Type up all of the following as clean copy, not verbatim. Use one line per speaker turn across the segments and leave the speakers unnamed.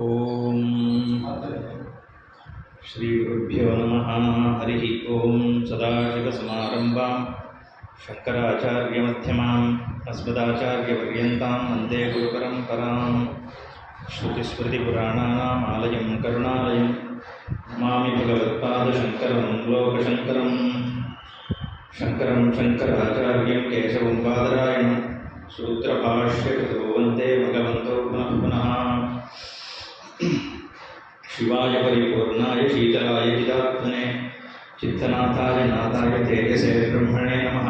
ओम श्री गुरुभ्यो नमः। हरि ओम। सदाशिवसमारंभां शंकराचार्यमध्यमाम् अस्मदाचार्यपर्यन्तां वन्दे गुरुपरम्परां। श्रुतिस्मृतिपुराणानाम् आलयं करुणालयं नमामि भगवत्पादशङ्करं लोकशङ्करं। शङ्करं शङ्कराचार्यं केशवं बादरायणं सूत्रभाष्यकृतो वन्दे भगवन्तो पुनः पुनः। शिवाय परिपूर्णाय शीतलाय चिदात्मने चित्तनाथाय नाथाय तेजसे ब्रह्मणे नमः।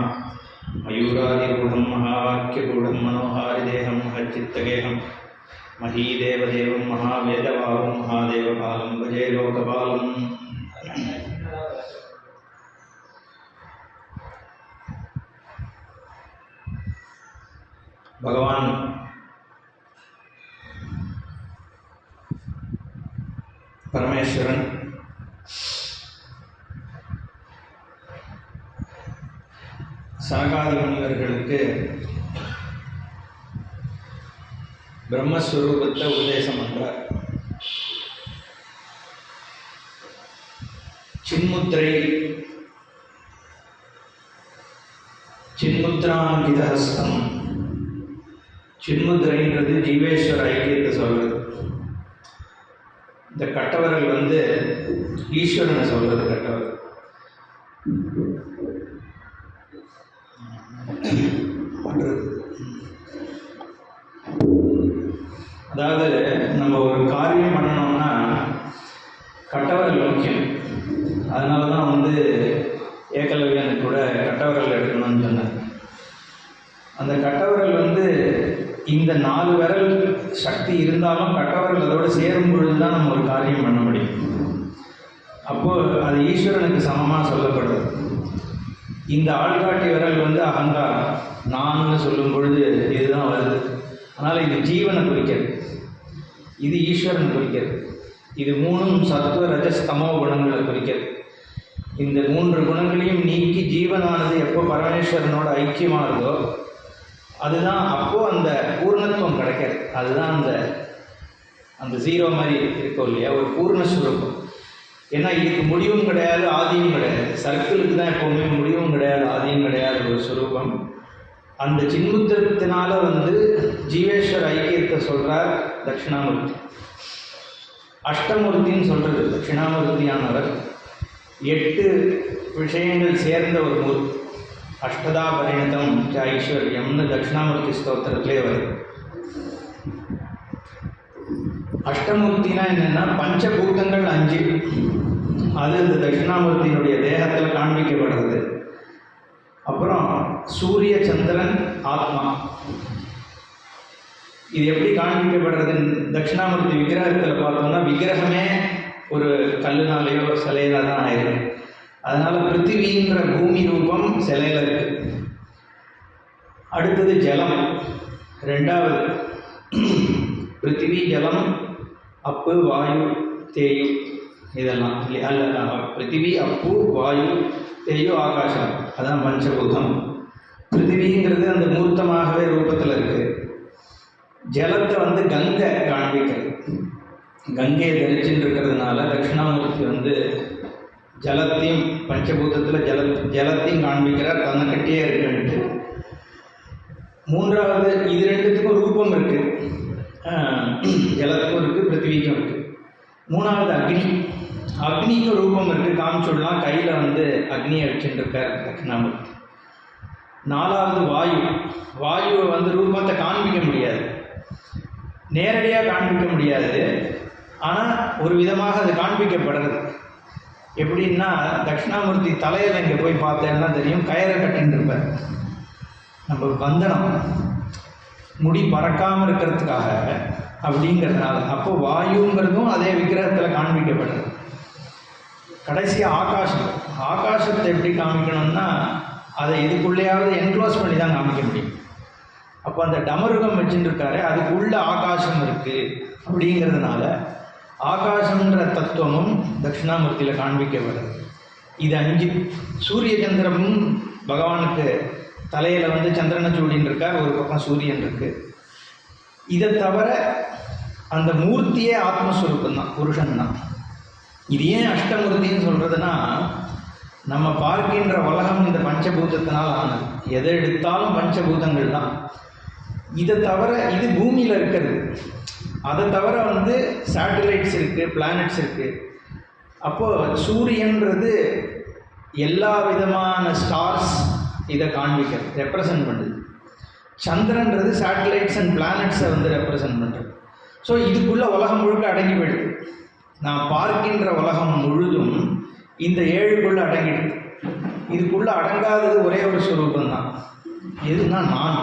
मयूरादिरूढं महावाक्यगूढं मनोहारिदेहं महच्चित्तगेहं महीदेवदेवं महावेदवाहं महादेवपालं भजे लोकपालम्। भगवान परमेश्वरन சனகாதி முனிவர்களுக்கு பிரம்மஸ்வரூபத்தை உபதேசம் பண்றார். சின்முத்திரை சின்முத்ராங்கிதஹஸ்தம். சின்முத்திரைன்றது ஜீவேஸ்வர ஐக்கியத்தை சொல்றது. இந்த கட்டவர்கள் வந்து ஈஸ்வரனை சொல்றது. கட்டவர்கள் அதாவது நம்ம ஒரு காரியம் பண்ணணும்னா கட்டவர்கள் முக்கியம். அதனால தான் வந்து ஏகலவ்யனுக்கு கூட கட்டவர்கள் எடுக்கணும்னு சொன்னார். அந்த கட்டவர்கள் வந்து இந்த 4 விரல் சக்தி இருந்தாலும் கட்டவர்கள் அதோடு சேரும் பொழுது தான் நம்ம ஒரு காரியம் பண்ண முடியும். அப்போது அது ஈஸ்வரனுக்கு சமமாக சொல்லப்படுது. இந்த ஆள்காட்டி விரல் வந்து அகங்காரம், நான்னு சொல்லும் பொழுது இதுதான் வருது. அதனால் இது ஜீவனை குறிக்கிறது, இது ஈஸ்வரன் குறிக்கிறது. இது 3ம் சத்துவ ரஜஸ் தமோ குணங்களை குறிக்கிறது. இந்த 3 குணங்களையும் நீக்கி ஜீவனானது எப்போ பரமேஸ்வரனோட ஐக்கியமாக இருக்கோ அதுதான் அப்போது அந்த பூர்ணத்துவம் கிடைக்கிறது. அதுதான் அந்த ஜீரோ மாதிரி இருக்கும் இல்லையா, ஒரு பூர்ணஸ்வரூபம். ஏன்னா இதுக்கு முடிவும் கிடையாது, ஆதியும் கிடையாது. சர்க்கிளுக்கு தான் எப்போவுமே முடிவும் கிடையாது, ஆதியும் கிடையாது ஒரு ஸ்வரூபம். அந்த சின்முத்திரத்தினால வந்து ஜீவேஸ்வர ஐக்கியத்தை சொல்கிறார் தட்சிணாமூர்த்தி. அஷ்டமூர்த்தின்னு சொல்கிறது தட்சிணாமூர்த்தியானவர். 8 விஷயங்கள் சேர்ந்த ஒரு மூர்த்தி. அஷ்டதா பரிணதம் ஐஸ்வர்யம்னு தட்சிணாமூர்த்தி ஸ்தோத்திரத்திலே வருது. அஷ்டமூர்த்தினா என்னென்னா பஞ்சபூதங்கள் 5. அது இந்த தட்சிணாமூர்த்தியினுடைய தேகத்தில் காண்பிக்கப்படுறது. அப்புறம் சூரிய சந்திரன் ஆத்மா. இது எப்படி காண்பிக்கப்படுறது? தட்சிணாமூர்த்தி விக்கிரகத்தில் பார்த்தோம்னா விக்கிரகமே ஒரு கல்லுனாலேயோ சிலையில தான் ஆயிருக்கு. அதனால் பிருத்திவின்ற பூமி ரூபம் சிலையில் இருக்கு. அடுத்தது ஜலம். 2வது பிருத்திவி ஜலம் அப்பு வாயு தேயு இதெல்லாம் அல்ல. பிருத்திவி அப்பு வாயு தேயு ஆகாசம், அதான் பஞ்சபூதம். பிருத்திவிங்கிறது அந்த மூர்த்தமாகவே ரூபத்தில் இருக்குது. ஜலத்தை வந்து கங்கை காண்பிக்கிறது. கங்கையை தரிச்சுட்டு இருக்கிறதுனால தட்சிணாமூர்த்தி வந்து ஜலத்தையும் பஞ்சபூதத்தில் ஜலத்தையும் காண்பிக்கிறார், தன்னக்கிட்டே இருக்குன்ட்டு. 3வது இது 2த்துக்கும் ரூபம் இருக்குது. ஜலத்துக்கும் இருக்குது, பிருத்திவிக்கும் இருக்குது. 3வது அக்னி. அக்னிக்கும் ரூபம் இருக்குது, காமிச்சுடலாம். கையில் வந்து அக்னியை வச்சுட்டு இருக்கார் தட்சிணாமூர்த்தி. 4வது வாயு. வாயுவை வந்து ரூபத்தை காண்பிக்க முடியாது, நேரடியாக காண்பிக்க முடியாது. ஆனால் ஒரு விதமாக அது காண்பிக்கப்படுறது. எப்படின்னா தட்சிணாமூர்த்தி தலையில் இங்கே போய் பார்த்தேன்னா தெரியும், கயிறை கட்டின்னு இருப்பார். நம்ம பந்தனம் முடி பறக்காமல் இருக்கிறதுக்காக அப்படிங்கிறதுனால. அப்போ வாயுங்கிறதும் அதே விக்கிரகத்தில் காண்பிக்கப்படுறது. கடைசி ஆகாசம். ஆகாசத்தை எப்படி காமிக்கணும்னா அதை இதுக்குள்ளேயாவது என்க்ளோஸ் பண்ணி தான் காமிக்க முடியும். அப்போ அந்த டமருகம் வச்சுட்டு இருக்காரு, அதுக்குள்ள ஆகாசம் இருக்குது அப்படிங்கிறதுனால ஆகாசம்ன்ற தத்துவமும் தட்சிணாமூர்த்தியில் காண்பிக்கப்படுது. இது 5. சூரிய சந்திரமும் பகவானுக்கு தலையில் வந்து சந்திரனை சூடின்னு இருக்கார், ஒரு பக்கம் சூரியன் இருக்குது. இதை தவிர அந்த மூர்த்தியே ஆத்மஸ்வரூபம் தான், புருஷன் தான். இது ஏன் அஷ்டமூர்த்தின்னு சொல்கிறதுனா, நம்ம பார்க்கின்ற உலகம் இந்த பஞ்சபூதத்தினால் ஆனது. எதை எடுத்தாலும் பஞ்சபூதங்கள் தான். இதை தவிர இது பூமியில் இருக்கிறது. அதை தவிர சேட்டலைட்ஸ் இருக்குது, பிளானட்ஸ் இருக்குது. அப்போது சூரியன்றது எல்லா விதமான ஸ்டார்ஸ் இதை காண்பிக்கிறது, ரெப்ரசன்ட் பண்ணுது. சந்திரன்றது சேட்டலைட்ஸ் அண்ட் பிளானட்ஸை ரெப்ரசன்ட் பண்ணுறது. ஸோ இதுக்குள்ளே உலகம் முழுக்க அடங்கி போயிடுது. நான் பார்க்கின்ற உலகம் முழுதும் இந்த 7க்குள்ளே அடங்கிடுது. இதுக்குள்ளே அடங்காதது ஒரே ஒரு ஸ்வரூபந்தான். எதுனா நான்.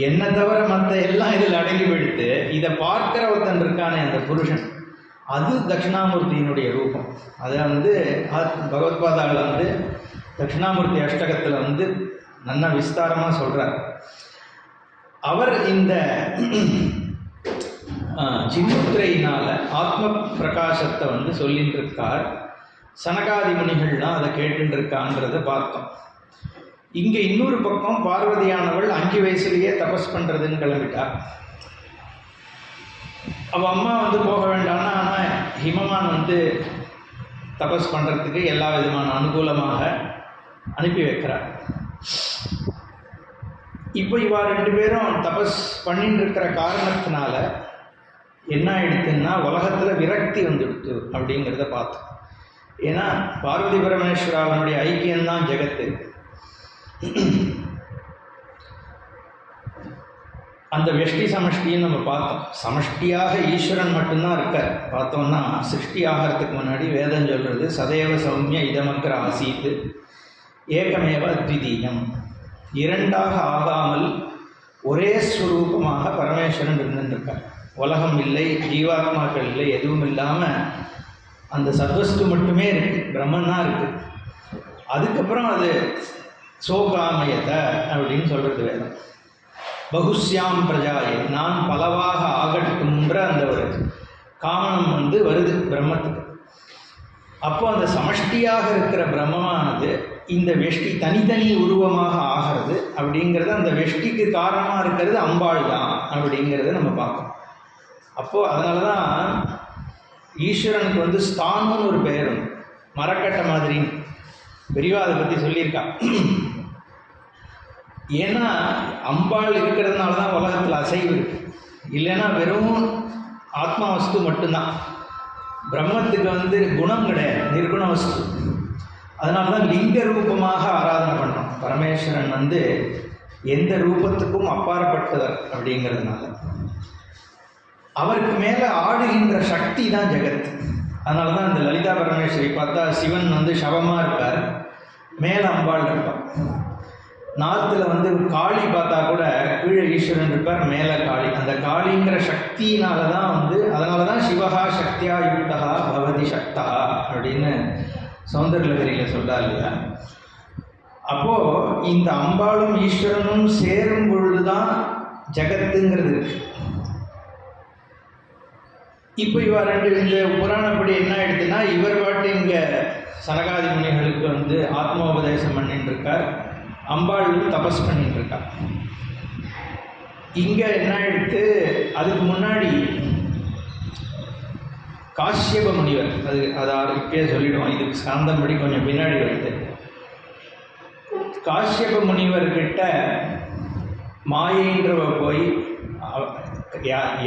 என்னை தவிர மற்ற எல்லாம் இதில் அடங்கி போயிடுத்து. இதை பார்க்கிற ஒருத்தன் இருக்கானே அந்த புருஷன், அது தட்சிணாமூர்த்தியினுடைய ரூபம். அதை பகவத்பாதாவில் தட்சிணாமூர்த்தி அஷ்டகத்தில் நல்லா விஸ்தாரமாக சொல்கிறார். அவர் இந்த சின்முத்திரையினால் ஆத்ம பிரகாசத்தை சொல்லிட்டு இருக்கார். சனகாதி முனிகள்லாம் அதை கேட்டுட்டு இருக்கான்றதை பார்த்தோம். இங்கே இன்னொரு பக்கம் பார்வதியானவள் 5 வயசுலேயே தபஸ் பண்ணுறதுன்னு கிளம்பிட்டார். அவள் அம்மா போக வேண்டாம்னா, ஆனால் ஹிமவான் தபஸ் பண்ணுறதுக்கு எல்லா விதமான அனுகூலமாக அனுப்பி வைக்கிறார். இப்போ இவா 2 பேரும் தபஸ் பண்ணிட்டு இருக்கிற காரணத்தினால என்ன ஆயிடுச்சுன்னா, உலகத்தில் விரக்தி வந்துடுத்து அப்படிங்கிறத பார்த்தோம். ஏன்னா பார்வதி பரமேஸ்வராவனுடைய ஐக்கியம்தான் ஜெகத்து. அந்த வெஷ்டி சமஷ்டின்னு நம்ம பார்த்தோம். சமஷ்டியாக ஈஸ்வரன் மட்டும்தான் இருக்கார். பார்த்தோம்னா சிருஷ்டி ஆகிறதுக்கு முன்னாடி வேதம் சொல்கிறது, சதேவ சௌமிய இதமக்கிர ஆசீத்து ஏகமேவ அத்விதீயம். 2ஆக ஆகாமல் ஒரே ஸ்வரூபமாக பரமேஸ்வரன் இருந்துருக்கார். உலகம் இல்லை, ஜீவாத்மாக்கள் இல்லை, எதுவும் இல்லாமல் அந்த சத்வஸ்து மட்டுமே இருக்குது, பிரம்மன் தான் இருக்குது. அதுக்கப்புறம் அது சோகாமயத்தை அப்படின்னு சொல்கிறது வேதம். பகுஸ்யாம் பிரஜாயை, நான் பலவாக ஆகட்டும்ன்ற அந்த ஒரு காமனம் வருது பிரம்மத்துக்கு. அப்போ அந்த சமஷ்டியாக இருக்கிற பிரம்மமானது இந்த வெஷ்டி தனித்தனி உருவமாக ஆகிறது. அப்படிங்கிறது அந்த வெஷ்டிக்கு காரணமாக இருக்கிறது அம்பாள் தான் அப்படிங்கிறத நம்ம பார்க்கணும். அப்போது அதனால தான் ஈஸ்வரனுக்கு ஸ்தானம்னு ஒரு பெயர் உண்டு. மரக்கட்டை மாதிரி பெரியவா அதை பற்றி சொல்லியிருக்கா. ஏன்னா அம்பாள் இருக்கிறதுனால தான் உலகத்தில் அசைவு இருக்கு. இல்லைன்னா வெறும் ஆத்மா வஸ்து மட்டும்தான். பிரம்மத்துக்கு குணம் கிடையாது, நிர்குண வஸ்து. அதனால தான் லிங்க ரூபமாக ஆராதனை பண்ணுறோம். பரமேஸ்வரன் எந்த ரூபத்துக்கும் அப்பாற்பட்டவர் அப்படிங்கிறதுனால அவருக்கு மேலே ஆடுகின்ற சக்தி தான் ஜெகத். அதனால தான் இந்த லலிதா பரமேஸ்வரி பார்த்தா சிவன் சவமாக இருப்பார், மேலே அம்பாள் இருப்பார். நார்த்தில் காளி பார்த்தா கூட கீழே ஈஸ்வரன் இருப்பார், மேலே காளி. அந்த காளிங்கிற சக்தியினால தான் அதனால தான் சிவஹா சக்தியா யுக்தா பவதி சக்தா அப்படின்னு சௌந்தரலகரியில் சொல்கிறார் இல்லையா. அப்போது இந்த அம்பாளும் ஈஸ்வரனும் சேரும் பொழுது தான் ஜெகத்துங்கிறது இருக்கு. இப்போ இவ 2 இந்த புராணப்படி என்ன ஆயிடுச்சுன்னா, இவர் பாட்டு இங்கே சனகாதி முனிகளுக்கு ஆத்மோபதேசம் பண்ணிட்டு இருக்கார், அம்பாள் தபஸ் பண்ணிட்டு இருக்கா. இங்கே என்ன ஆயிடுத்து, அதுக்கு முன்னாடி காஷ்யப முனிவர், அதை இப்பயே சொல்லிடுவோம், இதுக்கு சாந்தம்படி கொஞ்சம் பின்னாடி வருது. காஷ்யப முனிவர்கிட்ட மாயைன்றவ போய்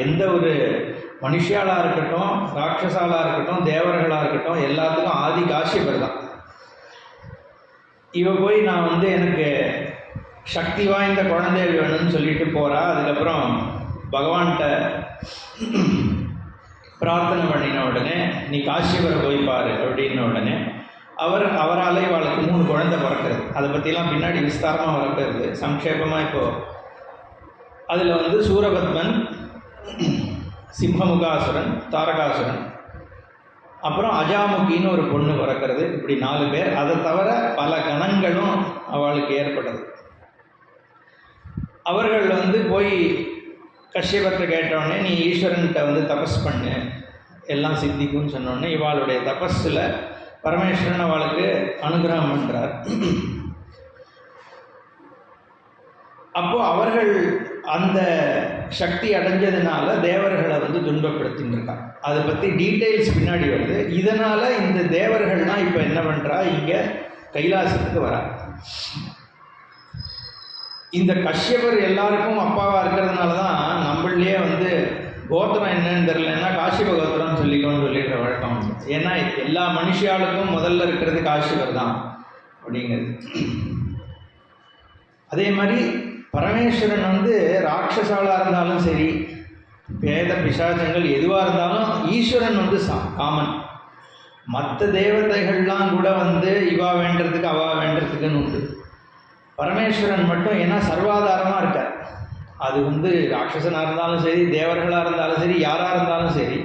எந்த ஒரு மனுஷியாளாக இருக்கட்டும், ராட்சசாலாக இருக்கட்டும், தேவர்களாக இருக்கட்டும், எல்லாத்துக்கும் ஆதி காஷ்யபர் தான். இவ போய் நான் எனக்கு சக்தி வாய்ந்த குழந்தைகள் வேணும்னு சொல்லிட்டு போகிறா. அதுக்கப்புறம் பகவான்கிட்ட பிரார்த்தனை பண்ணின உடனே, நீ காஷ்யபரை போய் பாரு அப்படின்ன உடனே அவரால் இவளுக்கு 3 குழந்தை பிறக்கிறது. அதை பற்றிலாம் பின்னாடி விஸ்தாரமாக வரக்கிறது. சங்கேபமாக இப்போது அதில் சூரபத்மன், சிம்மமுகாசுரன், தாரகாசுரன், அப்புறம் அஜாமுகின்னு ஒரு பொண்ணு பிறக்கிறது. இப்படி 4 பேர். அதை தவிர பல கணங்களும் அவளுக்கு ஏற்பட்டது. அவர்கள் போய் கஷ்யபத்தை கேட்டோடனே, நீ ஈஸ்வரன்கிட்ட தபஸ் பண்ணு, எல்லாம் சித்திக்கும்னு சொன்னோடனே இவாளுடைய தபஸில் பரமேஸ்வரன் அவளுக்கு அனுகிரகம் பண்ணுறார். அப்போது அவர்கள் அந்த சக்தி அடைஞ்சதுனால தேவர்களை வந்து துன்பப்படுத்தின்னு இருக்கான். அதை பற்றி டீட்டெயில்ஸ் பின்னாடி வருது. இதனால் இந்த தேவர்கள்லாம் இப்போ என்ன பண்ணுறா, இங்கே கைலாசத்துக்கு வரா. இந்த கஷ்யபர் எல்லாருக்கும் அப்பாவாக இருக்கிறதுனால தான் நம்மளே வந்து கோத்திரம் என்னன்னு தெரியலன்னா காஷ்யப கோத்திரம்னு சொல்லிக்கோன்னு சொல்லிடுற வழக்கம். ஏன்னா எல்லா மனுஷியாளுக்கும் முதல்ல இருக்கிறது காஷ்யபர் தான் அப்படிங்கிறது. அதே மாதிரி பரமேஸ்வரன் வந்து ராட்சசாலாக இருந்தாலும் சரி, பேத பிசாசங்கள் எதுவாக இருந்தாலும் ஈஸ்வரன் வந்து காமன். மற்ற தேவதைகள்லாம் கூட வந்து இவா வேண்டதுக்கு அவா வேண்டதுக்குன்னு உண்டு. பரமேஸ்வரன் மட்டும் ஏன்னா சர்வாதாரமாக இருக்கார். அது வந்து ராட்சசனாக இருந்தாலும் சரி, தேவர்களாக இருந்தாலும் சரி, யாராக இருந்தாலும் சரி,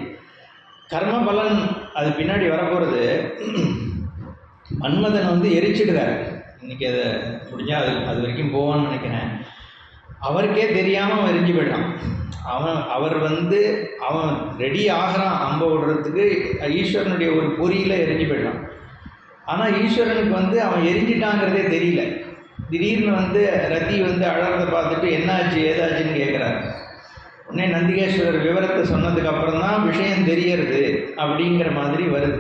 கர்ம பலன் அது பின்னாடி வரப்போகிறது. மன்மதன் வந்து எரிச்சிடுறாரு. இன்றைக்கி அதை முடிஞ்சால் அது வரைக்கும் போவான்னு நினைக்கிறேன். அவருக்கே தெரியாமல் அவன் எரிஞ்சு போயிட்டான். அவர் வந்து அவன் ரெடி ஆகிறான் அம்ப விடுறதுக்கு, ஈஸ்வரனுடைய ஒரு பொறியில் எரிஞ்சு போயிட்டான். ஆனால் ஈஸ்வரனுக்கு வந்து அவன் எரிஞ்சிட்டாங்கிறதே தெரியல. திடீர்னு வந்து ரதி வந்து அழறதை பார்த்துட்டு என்னாச்சு ஏதாச்சுன்னு கேட்குறாரு. உடனே நந்திகேஸ்வரர் விவரத்தை சொன்னதுக்கப்புறம் தான் விஷயம் தெரியறது அப்படிங்கிற மாதிரி வருது.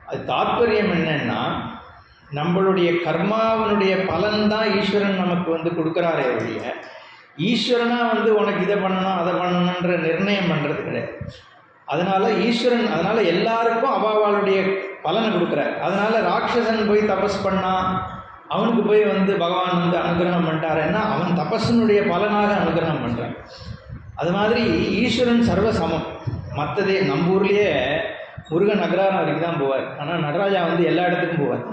அது தாற்பயம் என்னன்னா, நம்மளுடைய கர்மாவனுடைய பலன் தான் ஈஸ்வரன் நமக்கு வந்து கொடுக்குறாரே ஒழிய, ஈஸ்வரனாக வந்து உனக்கு இதை பண்ணணும் அதை பண்ணணுன்ற நிர்ணயம் பண்ணுறது கிடையாது. அதனால் எல்லாருக்கும் அவாவாளுடைய பலனை கொடுக்குறாரு. அதனால் ராட்சசன் போய் தபஸ் பண்ணால் அவனுக்கு போய் வந்து பகவான் வந்து அனுகிரகம் பண்ணிட்டாருன்னா அவன் தபஸினுடைய பலனாக அனுகிரகம் பண்ணுறான். அது மாதிரி ஈஸ்வரன் சர்வசமம். மற்றதே நம்ம ஊர்லேயே முருகன் நகராரம் வரைக்கும் தான் போவார். ஆனால் நடராஜா வந்து எல்லா இடத்துக்கும் போவார்.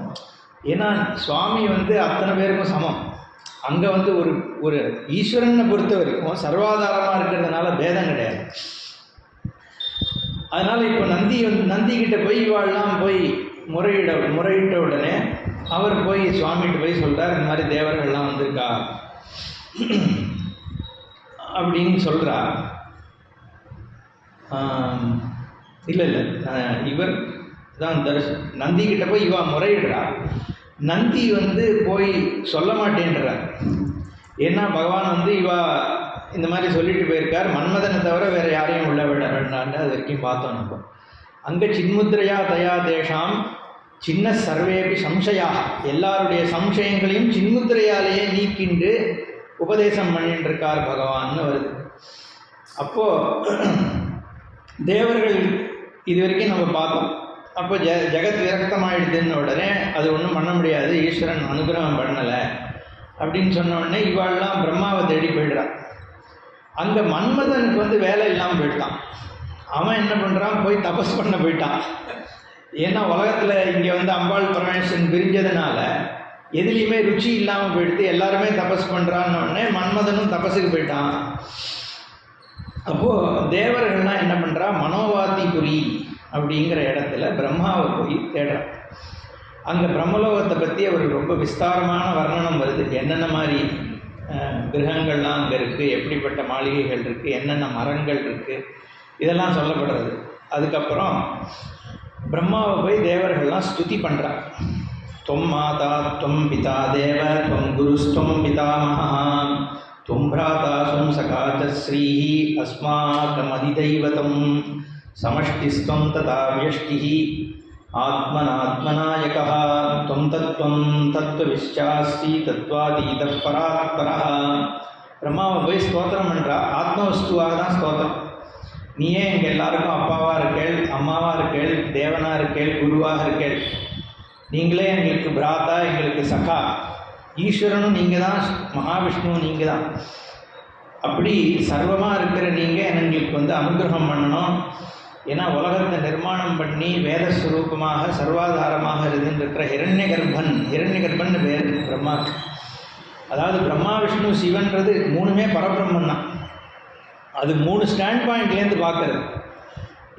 ஏன்னா சுவாமி வந்து அத்தனை பேருக்கும் சமம். அங்கே வந்து ஒரு ஈஸ்வரனை பொறுத்த வரைக்கும் சர்வாதாரமாக இருக்கிறதுனால பேதம் கிடையாது. அதனால் இப்போ நந்திக்கிட்ட போய் இவாள்லாம் போய் முறையிட்ட உடனே அவர் போய் சுவாமிகிட்ட போய் சொல்கிறார், இந்த மாதிரி தேவர்கள்லாம் வந்திருக்கா அப்படின்னு சொல்கிறா. இல்லை இவர் தான் நந்திக்கிட்ட போய் இவா முறையிடுறா. நந்தி வந்து போய் சொல்ல மாட்டேன்றார். ஏன்னா பகவான் வந்து இவா இந்த மாதிரி சொல்லிட்டு போயிருக்கார், மன்மதனை தவிர வேறு யாரையும் உள்ள விட வேண்டான்னு அது வரைக்கும் பார்த்தோம். நம்ம அங்கே சின்முத்ரையா தயா தேஷாம் சின்ன சர்வேபி சம்சயாக, எல்லாருடைய சம்சயங்களையும் சின்முத்திரையாலேயே நீக்கின்று உபதேசம் பண்ணிட்டு இருக்கார் பகவான்னு வருது. அப்போது தேவர்கள் இது வரைக்கும் நம்ம பார்த்தோம். அப்போ ஜெகத் விரக்தமாயிடுதுன்னு உடனே அது ஒன்றும் பண்ண முடியாது, ஈஸ்வரன் அனுகிரகம் பண்ணலை அப்படின்னு சொன்ன உடனே இவாள்லாம் பிரம்மாவை தேடி போயிடுறான். அங்கே மன்மதனுக்கு வந்து வேலை இல்லாமல் போயிட்டான். அவன் என்ன பண்ணுறான், போய் தபஸ் பண்ண போயிட்டான். ஏன்னா உலகத்தில் இங்கே வந்து அம்பாள் பரமேஸ்வரன் பிரிஞ்சதுனால எதுலேயுமே ருச்சி இல்லாமல் போயிடுத்து. எல்லாருமே தபஸ் பண்ணுறான்னு உடனே மன்மதனும் தபஸுக்கு போயிட்டான். அப்போது தேவர்கள்லாம் என்ன பண்ணுறா, மனோவாதிபுரி அப்படிங்கிற இடத்துல பிரம்மாவை போய் தேடுறான். அங்கே பிரம்மலோகத்தை பற்றி அவருக்கு ரொம்ப விஸ்தாரமான வர்ணனம் வருது. என்னென்ன மாதிரி கிரகங்கள்லாம் அங்கே இருக்குது, எப்படிப்பட்ட மாளிகைகள் இருக்குது, என்னென்ன மரங்கள் இருக்குது, இதெல்லாம் சொல்லப்படுறது. அதுக்கப்புறம் பிரம்மாவை போய் தேவர்கள்லாம் ஸ்துதி பண்ணுறான். தொம் மாதா தொம் பிதா தேவ தொம் குருஸ்தொம் பிதாமஹா தொம் பிராதா சொம் சகாச்ச ஸ்ரீஹி அஸ்மாகமதிதைவதம் சமஷ்டிஸ்தம் ததா வியஷ்டிஹி ஆத்மனாத்மநாயகः त्वं तत्त्वं तत्त्वविश्चास्ति तत्त्वातीतः परात्परः. பிரம்மாவை போய் ஸ்தோத்திரம் பண்ணுறா. ஆத்மவஸ்துவாக தான் ஸ்தோத்திரம். நீயே எங்கள் எல்லாருக்கும் அப்பாவாக இருக்கேள், அம்மாவாக இருக்கேள், தேவனாக இருக்கேள், குருவாக இருக்கேள். நீங்களே எங்களுக்கு பிராத்தா, எங்களுக்கு சகா. ஈஸ்வரனும் நீங்கள் தான், மகாவிஷ்ணுவும் நீங்கள் தான். அப்படி சர்வமாக இருக்கிற நீங்கள் எங்களுக்கு வந்து அனுகிரகம் பண்ணணும். ஏன்னா உலகத்தை நிர்மாணம் பண்ணி வேதஸ்வரூபமாக சர்வாதாரமாக இருந்துருக்கிற ஹிரண்யகர்ப்பன் பேர் பிரம்மாவுக்கு. அதாவது பிரம்மா விஷ்ணு சிவன்றது மூணுமே பரபிரம்மன் தான். அது 3 ஸ்டாண்ட் பாயிண்ட்லேருந்து பார்க்குறது.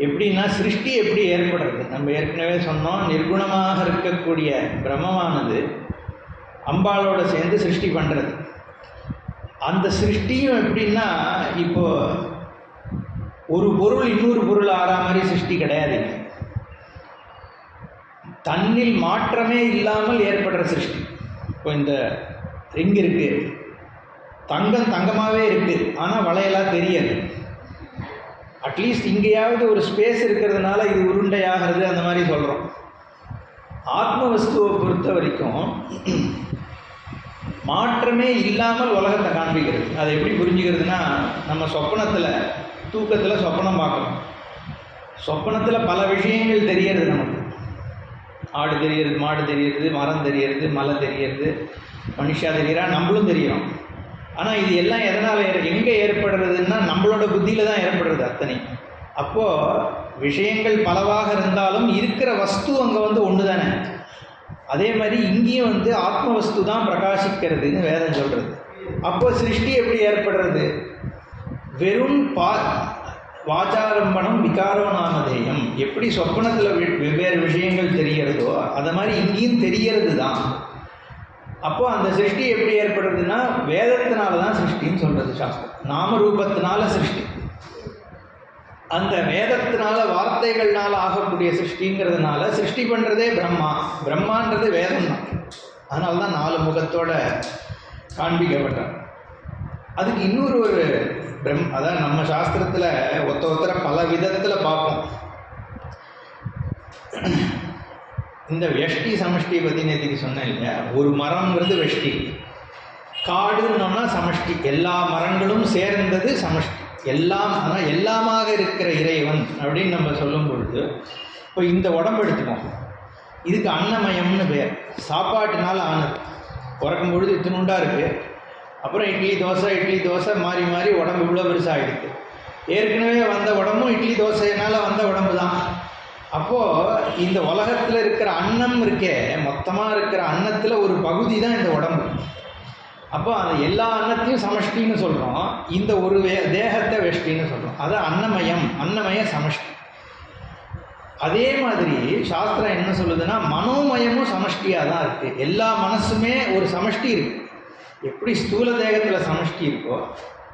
எப்படின்னா சிருஷ்டி எப்படி ஏற்படுறது, நம்ம ஏற்கனவே சொன்னோம். நிர்குணமாக இருக்கக்கூடிய பிரம்மமானது அம்பாளோட சேர்ந்து சிருஷ்டி பண்ணுறது. அந்த சிருஷ்டியும் எப்படின்னா, இப்போது ஒரு பொருள் இன்னொரு பொருள் ஆறா மாதிரி சிருஷ்டி கிடையாது. தன்னில் மாற்றமே இல்லாமல் ஏற்படுற சிருஷ்டி. இப்போ இந்த ரிங் இருக்குது, தங்கம் தங்கமாகவே இருக்குது, ஆனால் வளையலாக தெரியாது. அட்லீஸ்ட் இங்கேயாவது ஒரு ஸ்பேஸ் இருக்கிறதுனால இது உருண்டையாகிறது அந்த மாதிரி சொல்கிறோம். ஆத்ம வஸ்துவை பொறுத்த வரைக்கும் மாற்றமே இல்லாமல் உலகத்தை காண்பிக்கிறது. அதை எப்படி புரிஞ்சுக்கிறதுனா, நம்ம சொப்பனத்தில் தூக்கத்தில் சொப்பனம் பார்க்கணும். சொப்பனத்தில் பல விஷயங்கள் தெரியறது. நமக்கு ஆடு தெரியறது, மாடு தெரியறது, மரம் தெரியறது, மலை தெரியறது, மனுஷா தெரிகிறா, நம்மளும் தெரியும். ஆனால் இது எல்லாம் எதனால் எங்கே ஏற்படுறதுன்னா நம்மளோட புத்தியில் தான் ஏற்படுறது அத்தனை. அப்போது விஷயங்கள் பலவாக இருந்தாலும் இருக்கிற வஸ்து அங்கே ஒன்று தானே. அதே மாதிரி இங்கேயும் ஆத்ம வஸ்து தான் பிரகாசிக்கிறதுன்னு வேதம் சொல்கிறது. அப்போது சிருஷ்டி எப்படி ஏற்படுறது? வெறும் வாச்சாரம்பணம் விகாரோ நாமதேயம். எப்படி சொப்பனத்தில் வெவ்வேறு விஷயங்கள் தெரிகிறதோ அதை மாதிரி இங்கேயும் தெரிகிறது தான். அப்போது அந்த சிருஷ்டி எப்படி ஏற்படுறதுன்னா வேதத்தினால தான் சிருஷ்டின்னு சொல்கிறது சாஸ்திரம். நாமரூபத்தினால சிருஷ்டி. அந்த வேதத்தினால வார்த்தைகள்னால ஆகக்கூடிய சிருஷ்டிங்கிறதுனால சிருஷ்டி பண்ணுறதே பிரம்மா. பிரம்மான்றது வேதம் தான். அதனால தான் 4 முகத்தோட காண்பிக்கப்பட்டார். அதுக்கு இன்னொரு ஒரு அதான் நம்ம சாஸ்திரத்தில் ஒருத்தரை பல விதத்தில் பார்ப்போம். இந்த வெஷ்டி சமஷ்டி பற்றி நேற்றுக்கு சொன்னேன் இல்லையா? ஒரு மரம்ங்கிறது வெஷ்டி, காடுன்னோன்னா சமஷ்டி. எல்லா மரங்களும் சேர்ந்தது சமஷ்டி. எல்லாம் ஆனால் எல்லாமாக இருக்கிற இறைவன் அப்படின்னு நம்ம சொல்லும் பொழுது, இப்போ இந்த உடம்பு எடுத்துப்போம். இதுக்கு அன்னமயம்னு பேர். சாப்பாட்டுனால ஆனது. பிறக்கும் பொழுது இத்தினுண்டாக இருக்குது. அப்புறம் இட்லி தோசை மாறி மாறி உடம்பு இவ்வளோ பெருசாகிடுது. ஏற்கனவே வந்த உடம்பும் இட்லி தோசையினால் வந்த உடம்பு தான். அப்போது இந்த உலகத்தில் இருக்கிற அன்னம் இருக்கே, மொத்தமாக இருக்கிற அன்னத்தில் ஒரு பகுதி தான் இந்த உடம்பு. அப்போ அந்த எல்லா அன்னத்தையும் சமஷ்டின்னு சொல்கிறோம். இந்த ஒரு தேகத்தை வெஷ்டின்னு சொல்கிறோம். அது அன்னமய சமஷ்டி. அதே மாதிரி சாஸ்திரம் என்ன சொல்லுதுன்னா, மனோமயமும் சமஷ்டியாக தான் இருக்குது. எல்லா மனசுமே ஒரு சமஷ்டி இருக்குது. எப்படி ஸ்தூல தேகத்தில் சமஷ்டி இருக்கோ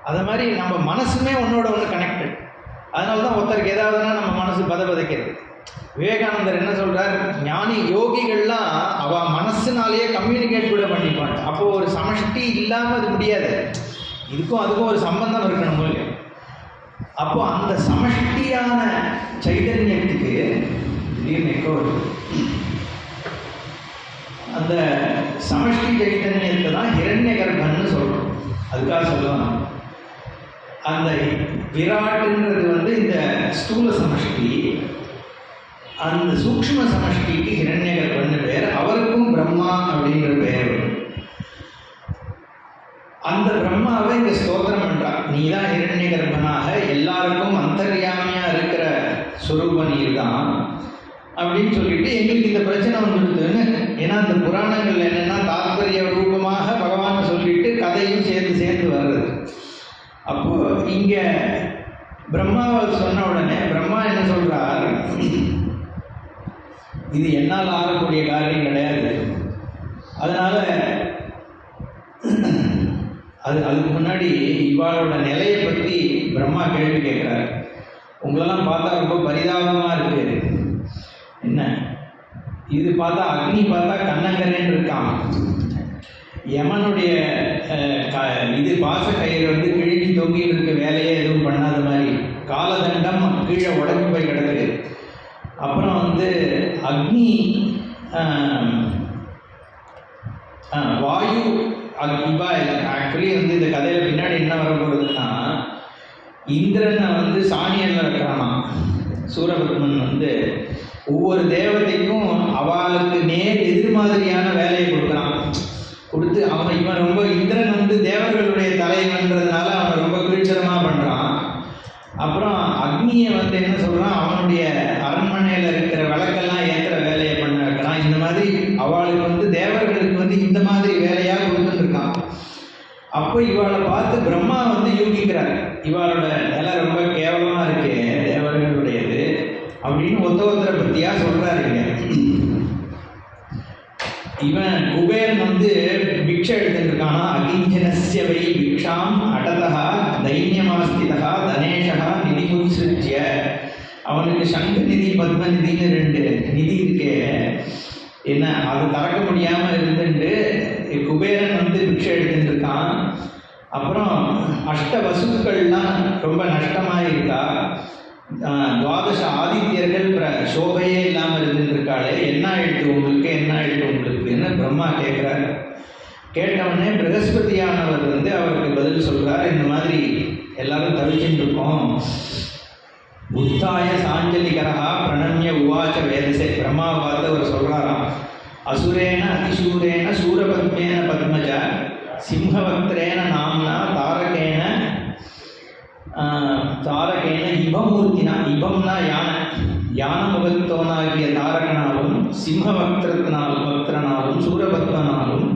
அது மாதிரி நம்ம மனசுமே ஒன்றோட ஒன்று கனெக்டட். அதனால தான் ஒருத்தருக்கு ஏதாவதுன்னா நம்ம மனசு பதபதைக்கிறது. விவேகானந்தர் என்ன சொல்கிறார், ஞானி யோகிகள்லாம் அவள் மனசுனாலேயே கம்யூனிகேட் கூட பண்ணிப்பாங்க. அப்போது ஒரு சமஷ்டி இல்லாமல் அது முடியாது. இதுக்கும் அதுக்கும் ஒரு சம்பந்தம் இருக்கணும் இல்லையா? அப்போது அந்த சமஷ்டியான சைதன்யத்துக்கு திடீர்னு எக்கோ வருது. அந்த சமஷ்டி சைதன்யத்தை தான் ஹிரண்ய கர்ப்பன்னு சொல்கிறோம். அதுக்காக சொல்லுவாங்க. அந்த விராட்டுன்றது இந்த ஸ்தூல சமஷ்டி. அந்த சூக்ஷ்ம சமஷ்டிக்கு ஹிரண்ய கர்ப்பன்னு பேர். அவருக்கும் பிரம்மா அப்படிங்கிற பெயர். அந்த பிரம்மாவை இங்கே ஸ்தோத்திரம் பண்ணுறான். நீ தான் ஹிரண்ய கர்ப்பனாக எல்லாருக்கும் அந்தர்யாமியாக இருக்கிற சொரூப நீர் தான் அப்படின்னு சொல்லிட்டு எங்களுக்கு இந்த பிரச்சனை வந்துடுதுன்னு. ஏன்னா அந்த புராணங்கள் என்னென்னா தாத்பரிய ரூபமாக பகவான் சொல்லிட்டு கதையும் சேர்ந்து வர்றது. அப்போது இங்கே பிரம்மாவை சொன்ன உடனே பிரம்மா என்ன சொல்கிறார், இது என்னால் ஆகக்கூடிய காரியம் கிடையாது. அதனால் அதுக்கு முன்னாடி இவாளோட நிலையை பற்றி பிரம்மா கேள்வி கேட்குறாரு. உங்களெல்லாம் பார்த்தா ரொம்ப பரிதாபமாக இருக்குது. என்ன இது பார்த்தா அக்னி பார்த்தா கண்ணங்கரேன்னு இருக்கான். யமனுடைய இது பாச கயிறு கிழிஞ்சி தொங்கிட்டு இருக்க வேலையே எதுவும் பண்ணாத மாதிரி காலதண்டம் கீழே உடம்பு போய் கிடக்குது. அப்புறம் அக்னி வாயு இவா ஆக்சுவலி இந்த கதையில் பின்னாடி என்ன வரப்போகுதுன்னா, இந்திரனை சாணியல்ல வைக்கிறானா சூரபத்மன். ஒவ்வொரு தேவதைக்கும் அவளுக்கு நேர் எதிர்மாதிரியான வேலையை கொடுத்து இவன் ரொம்ப இந்திரன் தேவர்களுடைய தலைவன்றதுனால அவன் ரொம்ப கீழ்த்தரமாக பண்ணுறான். அப்புறம் அக்னியை என்ன சொல்கிறான், அவனுடைய அரண்மனையில் இருக்கிற விளக்கெல்லாம் ஏற்றுற வேலையை பண்ண வைக்கிறான். இந்த மாதிரி அவளுக்கு தேவர்களுக்கு இந்த மாதிரி வேலையாக கொடுத்துருக்கான். அப்போ இவளை பார்த்து பிரம்மா யூகிக்கிறார், இவளோட நிலை ரொம்ப கேவலமாக இருக்கு தேவர்களுடையது அப்படின்னு ஒருத்தரை பற்றியாக சொல்கிறாருங்க. இவன் குபேரன் பிக்ஷை எடுத்துருக்கானா, அகிஞ்சனஸ்ய வை பிக்ஷாம் அடதா தைன்யமாஸ்திதா தனேஷா நிதிமுத்ஸ்ருத்ய. அவனுக்கு சங்க நிதி பத்ம நிதின்னு 2 நிதி இருக்கே, என்ன அது திறக்க முடியாமல் இருந்துட்டு குபேரன் பிக்ஷை எடுத்துருக்கான். அப்புறம் அஷ்ட வசுக்கள்லாம் ரொம்ப நஷ்டமாக இருக்கா, துவாதச ஆதித்யர்கள் சோபையே இல்லாமல் இருந்துருக்காளே, என்ன ஆயிடுத்து உங்களுக்கு, என்ன ஆயிடுத்து உங்களுக்குன்னு பிரம்மா கேட்குறாரு. கேட்டவுடனே பிரகஸ்பதியானவர் வந்து அவருக்கு பதில் சொல்கிறார், இந்த மாதிரி எல்லாரும் தவிச்சுட்டு இருக்கோம். உத்தாய சாஞ்சலிகரா பிரணம்ய உவாச்ச வேதசே. பிரம்மாவை பார்த்து அவர் சொல்கிறாராம், அசுரேன அதிசூரேன சூரபத்மேன பத்மஜ சிம்ஹவக்திரேன நாம்னா தாரகேன இபமூர்த்தினா. இபம்னா யானை, யான முகத்தோனாகிய தாரகனாலும் சிம்ஹவக்திரனாலும் சூரபத்மனாலும்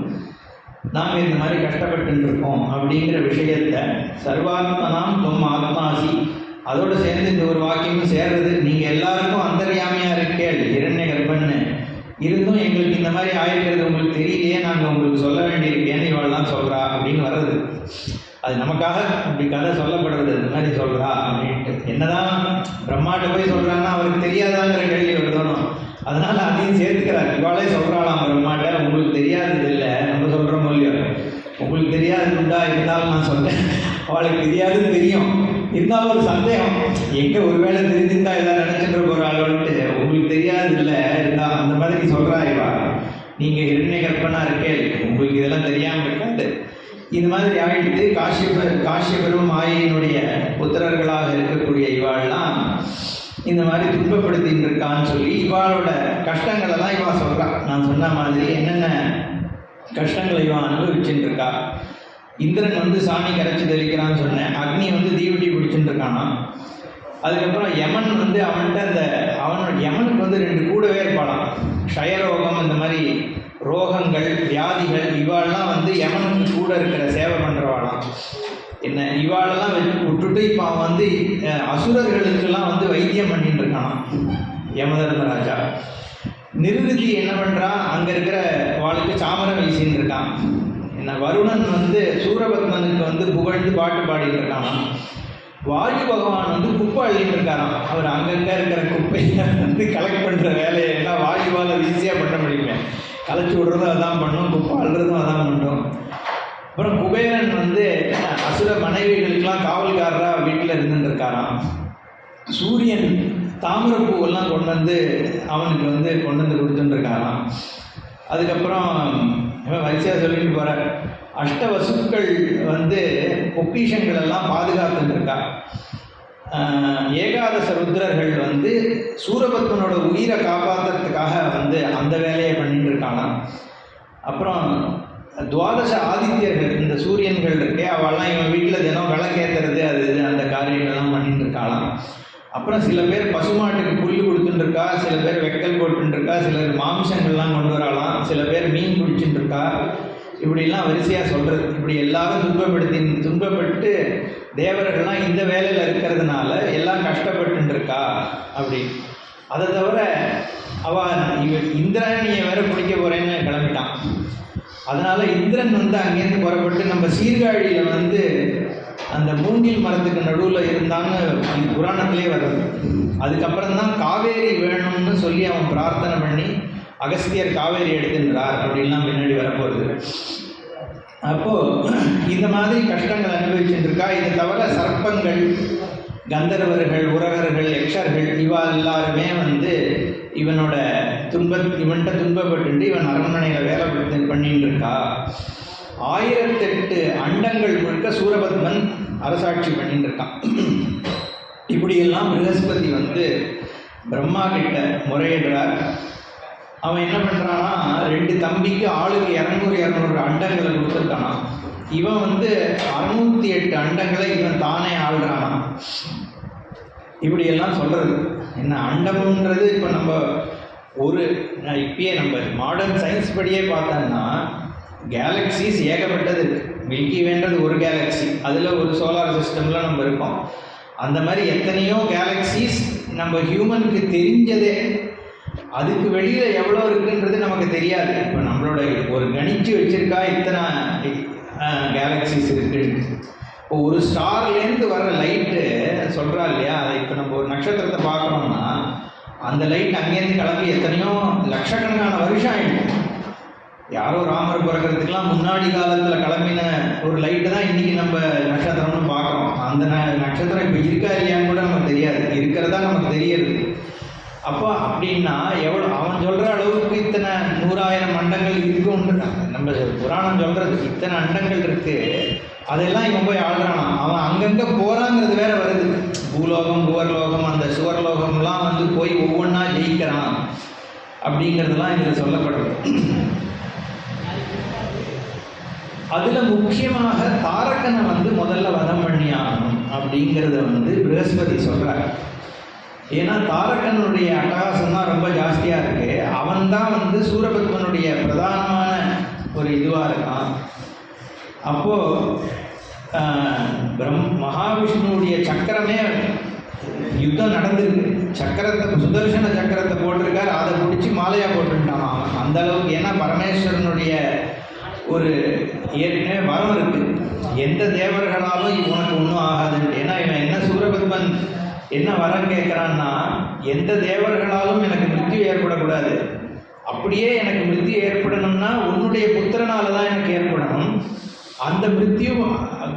நாங்கள் இந்த மாதிரி கஷ்டப்பட்டு இருக்கோம் அப்படிங்கிற விஷயத்தை சர்வாத்மனாம் தொம் ஆத்மாசி, அதோடு சேர்ந்து இந்த ஒரு வாக்கியமும் சேர்றது, நீங்கள் எல்லாருக்கும் அந்தர்யாமியாக இருக்கேள் இரண்ய கர்ப்பன்னு இருந்தும் எங்களுக்கு இந்த மாதிரி ஆயிருக்கிறது உங்களுக்கு தெரியலையே, நாங்கள் உங்களுக்கு சொல்ல வேண்டியிருக்கேன்னு இவள்லாம் சொல்கிறா அப்படின்னு வர்றது. அது நமக்காக அப்படி கதை சொல்லப்படுறது, இந்த மாதிரி சொல்கிறா அப்படின்ட்டு. என்னதான் பிரம்மாட்ட போய் சொல்கிறாங்கன்னா அவருக்கு தெரியாதாங்கிற கேள்வி எழுதணும். அதனால அதையும் சேர்த்துக்கிறார். இவாளே சொல்கிறாளாம் பிரம்மாட்ட, உங்களுக்கு தெரியாதது இல்லை, நம்ம சொல்கிறோம் இல்லையோ, உங்களுக்கு தெரியாது உண்டா இருந்தாலும் நான் சொல்கிறேன், அவளுக்கு தெரியாதுன்னு தெரியும், இருந்தாலும் ஒரு சந்தேகம், எங்கே ஒருவேளை தெரிஞ்சிருந்தா எல்லாம் நினச்சிட்டு போகிறாள்ன்ட்டு. உங்களுக்கு தெரியாது இல்லை இருந்தா அந்த மாதிரி சொல்கிறா இவா. நீங்கள் இரண்ய கற்பனா இருக்கே, உங்களுக்கு இதெல்லாம் தெரியாமல் இருக்காது. இது மாதிரி ஆகிட்டு காஷ்யபரும் மாயினுடைய புத்திரர்களாக இருக்கக்கூடிய இவாள்லாம் இந்த மாதிரி துன்பப்படுத்தின்னு இருக்கான்னு சொல்லி இவாளோட கஷ்டங்களெல்லாம் இவா சொல்கிறா. நான் சொன்ன மாதிரி என்னென்ன கஷ்டங்களை இவன் அனுபவிச்சுட்டு இருக்கா. இந்திரன் வந்து சாமி கரைச்சி தெளிக்கிறான்னு சொன்னேன். அக்னி வந்து தீவட்டி பிடிச்சுட்டு இருக்கானா. அதுக்கப்புறம் யமன் வந்து அவன்கிட்ட அவனோட யமனுக்கு வந்து 2 கூடவே இருப்பாளாம். க்ஷயரோகம், இந்த மாதிரி ரோகங்கள் வியாதிகள் இவாளெல்லாம் வந்து யமனுக்கு கூட இருக்கிற சேவை பண்ணுறவாளாம். என்ன இவாளெல்லாம் விட்டுட்டு இப்போ அவன் வந்து அசுரர்களுக்கெல்லாம் வந்து வைத்தியம் பண்ணிட்டு இருக்கானான் யமதர்மராஜா. நிருதி என்ன பண்ணுறான், அங்கே இருக்கிற வாளுக்கு சாமரம் வீசின்னு இருக்கான். என்ன வருணன் வந்து சூரபத்மனுக்கு வந்து புகழ்ந்து பாட்டு பாடிட்டு இருக்கானா. வாயு பகவான் வந்து குப்பை அள்ளிட்டு இருக்காராம். அவர் அங்கங்கே இருக்கிற குப்பையை வந்து கலெக்ட் பண்ணுற வேலையை எல்லாம் வாயுவால் ஈஸியாக பண்ண முடியுமே. கலைச்சி விடுறதும் அதான் பண்ணும், குப்பை அள்ளுறதும் அதான் பண்ணும். அப்புறம் குபேரன் வந்து அசுர மனைவிகளுக்கெல்லாம் காவல்காரராக வீட்டில் இருந்துருக்காராம். சூரியன் தாமிரப்பூவெல்லாம் கொண்டு வந்து அவனுக்கு வந்து கொண்டு வந்து கொடுத்துட்டுருக்காராம். அதுக்கப்புறம் வரிசையாக சொல்லிட்டு போகிறார். அஷ்டவசுக்கள் வந்து பொக்கிஷங்கள் எல்லாம் பாதுகாத்துருக்கா. ஏகாதச ருத்ரர்கள் வந்து சூரபத்மனோட உயிரை காப்பாற்றுறதுக்காக வந்து அந்த வேலையை பண்ணிட்டு இருக்காளாம். அப்புறம் துவாதச ஆதித்யர்கள், இந்த சூரியன்கள் இருக்கே, அவெல்லாம் இவன் வீட்டில் தினம் விளக்கேற்றுறது அது அந்த காரியங்கள்லாம் பண்ணிட்டு இருக்காளாம். அப்புறம் சில பேர் பசுமாட்டுக்கு புல் கொடுத்துட்டுருக்கா, சில பேர் வெக்கல் போட்டுருக்கா, சிலர் மாம்சங்கள்லாம் கொண்டு வரலாம், சில பேர் மீன் குடிச்சுட்டு இருக்கா. இப்படிலாம் வரிசையாக சொல்கிறது. இப்படி எல்லாரும் துன்பப்பட்டு தேவர்கள்லாம் இந்த வேலையில் இருக்கிறதுனால எல்லாம் கஷ்டப்பட்டு இருக்கா அப்படி. அதை தவிர இந்திரனியை வேற பிடிக்க போகிறேன்னு கிளம்பிட்டான். அதனால் இந்திரன் வந்து அங்கேருந்து புறப்பட்டு நம்ம சீர்காழியில் வந்து அந்த மூங்கில் மரத்துக்கு நடுவில் இருந்தான்னு புராணத்திலே வருது. அதுக்கப்புறம் தான் காவேரி வேணும்னு சொல்லி அவன் பிரார்த்தனை பண்ணி அகஸ்தியர் காவேரி எடுத்துன்றார் அப்படின்லாம் பின்னாடி வரப்போகுது. அப்போது இந்த மாதிரி கஷ்டங்கள் அனுபவிச்சுட்டு இருக்கா. இதை தவிர சர்ப்பங்கள், கந்தர்வர்கள், உரகர்கள், யக்ஷர்கள் இவா எல்லாருமே வந்து இவன்கிட்ட துன்பப்பட்டு இவன் அரண்மனையில் வேலை பண்ணிட்டு இருக்கா. 1008 அண்டங்கள் முழுக்க சூரபத்மன் அரசாட்சி பண்ணிட்டு இருக்கான். இப்படியெல்லாம் ப்ரஹஸ்பதி வந்து பிரம்மா கிட்ட முறையிடுறார். அவன் என்ன பண்ணுறான்னா 2 தம்பிக்கு ஆளுக்கு 200 அண்டங்களை கொடுத்துருக்கானா. இவன் வந்து 608 அண்டங்களை இவன் தானே ஆள்றானா. இப்படியெல்லாம் சொல்கிறது. என்ன அண்டம்ன்றது இப்போ நம்ம இப்பயே நம்ம மாடர்ன் சயின்ஸ் படியே பார்த்தோம்னா கேலக்சிஸ் ஏகப்பட்டது இருக்குது. மில்கி வேன்றது ஒரு கேலக்சி, அதில் ஒரு சோலார் சிஸ்டமில் நம்ம இருக்கோம். அந்த மாதிரி எத்தனையோ கேலக்சிஸ் நம்ம ஹியூமனுக்கு தெரிஞ்சதே. அதுக்கு வெளியில் எவ்வளோ இருக்குன்றது நமக்கு தெரியாது. இப்போ நம்மளோட ஒரு கணிச்சு வச்சுருக்கா இத்தனை கேலக்சிஸ் இருக்குது. இப்போ ஒரு ஸ்டார்லேருந்து வர லைட்டு சொல்கிறா இல்லையா, அதை இப்போ நம்ம ஒரு நட்சத்திரத்தை பார்க்குறோம்னா அந்த லைட் அங்கேருந்து கிளம்பி எத்தனையோ லட்சக்கணக்கான வருஷம் ஆகிடும். யாரோ ராமர் பிறக்கிறதுக்கெல்லாம் முன்னாடி காலத்தில் கிளம்பின ஒரு லைட்டு தான் இன்றைக்கி நம்ம நட்சத்திரம்னு பார்க்குறோம். அந்த நட்சத்திரம் இப்போ இருக்கா இல்லையான்னு கூட நமக்கு தெரியாது, இருக்கிறதா நமக்கு தெரியுது. அப்போ அப்படின்னா எவ்வளோ அவன் சொல்கிற அளவுக்கு இத்தனை 100,000 அண்டங்கள் இருக்குன்றாங்க. நம்ம புராணம் சொல்கிறது இத்தனை அண்டங்கள் இருக்குது, அதெல்லாம் இவன் போய் ஆடுறானா. அவன் அங்கங்கே போகிறாங்கிறது வேற வருது. பூலோகம், புவர்லோகம், அந்த சுவர்லோகம்லாம் வந்து போய் ஒவ்வொன்றா ஜெயிக்கிறான் அப்படிங்கிறதுலாம் இதில் சொல்லப்படுறது. அதில் முக்கியமாக தாரகனை வந்து முதல்ல வதம் பண்ணி ஆகணும் அப்படிங்கிறத வந்து ப்ரஹஸ்பதி சொல்கிறார். ஏன்னா தாரகனுடைய அட்டகாசம் தான் ரொம்ப ஜாஸ்தியாக இருக்குது. அவன் தான் வந்து சூரபத்மனுடைய பிரதானமான ஒரு இதுவாக இருக்கான். அப்போது மகாவிஷ்ணுவுடைய சக்கரமே யுத்தம் நடந்திருக்கு. சக்கரத்தை சுதர்சன சக்கரத்தை போட்டிருக்கார், அதை பிடிச்சி மாலையாக போட்டுட்டான் அவன் அந்த அளவுக்கு. ஏன்னா பரமேஸ்வரனுடைய ஒரு ஏற்கனவே வரம் இருக்குது, எந்த தேவர்களாலும் உனக்கு ஒன்றும் ஆகாதுன்ட்டு. ஏன்னா இவன் என்ன சூரபத்மன் என்ன வரம் கேட்குறான்னா, எந்த தேவர்களாலும் எனக்கு மிருத்யு ஏற்படக்கூடாது, அப்படியே எனக்கு மிருத்யு ஏற்படணும்னா உன்னுடைய புத்திரனால தான் எனக்கு ஏற்படணும். அந்த மிருத்யு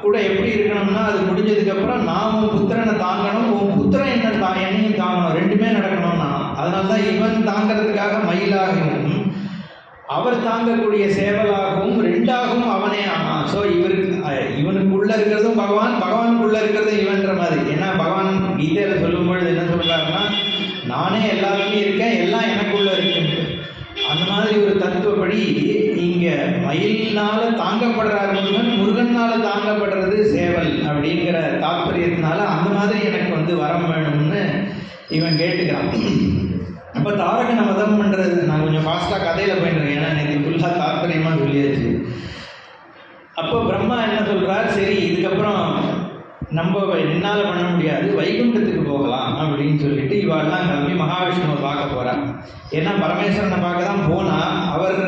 கூட எப்படி இருக்கணும்னா, அது முடிஞ்சதுக்கப்புறம் நான் உன் புத்திரனை தாங்கணும், உன் புத்திரன் என்னையும் தாங்கணும், ரெண்டுமே நடக்கணும்னா. அதனால தான் இவன் தாங்கிறதுக்காக மயிலாகவும் அவர் தாங்கக்கூடிய சேவலாகவும் ரெண்டாகவும் அவனே ஆனான். ஸோ இவனுக்குள்ளே இருக்கிறதும் பகவான், பகவானுக்குள்ளே இருக்கிறதும் இவன்ற மாதிரி. ஏன்னா பகவான் கீதையில் சொல்லும்பொழுது என்ன சொல்கிறாருன்னா, நானே எல்லாருமே இருக்கேன், எல்லாம் எனக்குள்ளே இருக்குன்ட்டு. அந்த மாதிரி ஒரு தத்துவப்படி இங்கே மயிலினால் தாங்கப்படுறார் முருகன், முருகனால் தாங்கப்படுறது சேவல் அப்படிங்கிற தாற்பயத்தினால அந்த மாதிரி எனக்கு வந்து வரம் வேணும்னு இவன் கேட்டுக்கிறான். அப்போ தாரகனை வதம் பண்ணுறது, நான் கொஞ்சம் ஃபாஸ்ட்டாக கதையில் போயிட்டுருக்கேன், ஏன்னா எனக்கு ஃபுல்லாக தாற்பயமாக சொல்லியாச்சு. அப்போ பிரம்மா என்ன சொல்கிறார், சரி இதுக்கப்புறம் நம்ம என்னால் பண்ண முடியாது, வைகுண்டத்துக்கு போகலாம் அப்படின்னு சொல்லிட்டு இவாள்லாம் கிளம்பி மகாவிஷ்ணுவை பார்க்க போகிறார். ஏன்னா பரமேஸ்வரனை பார்க்க தான் போனால் அவர்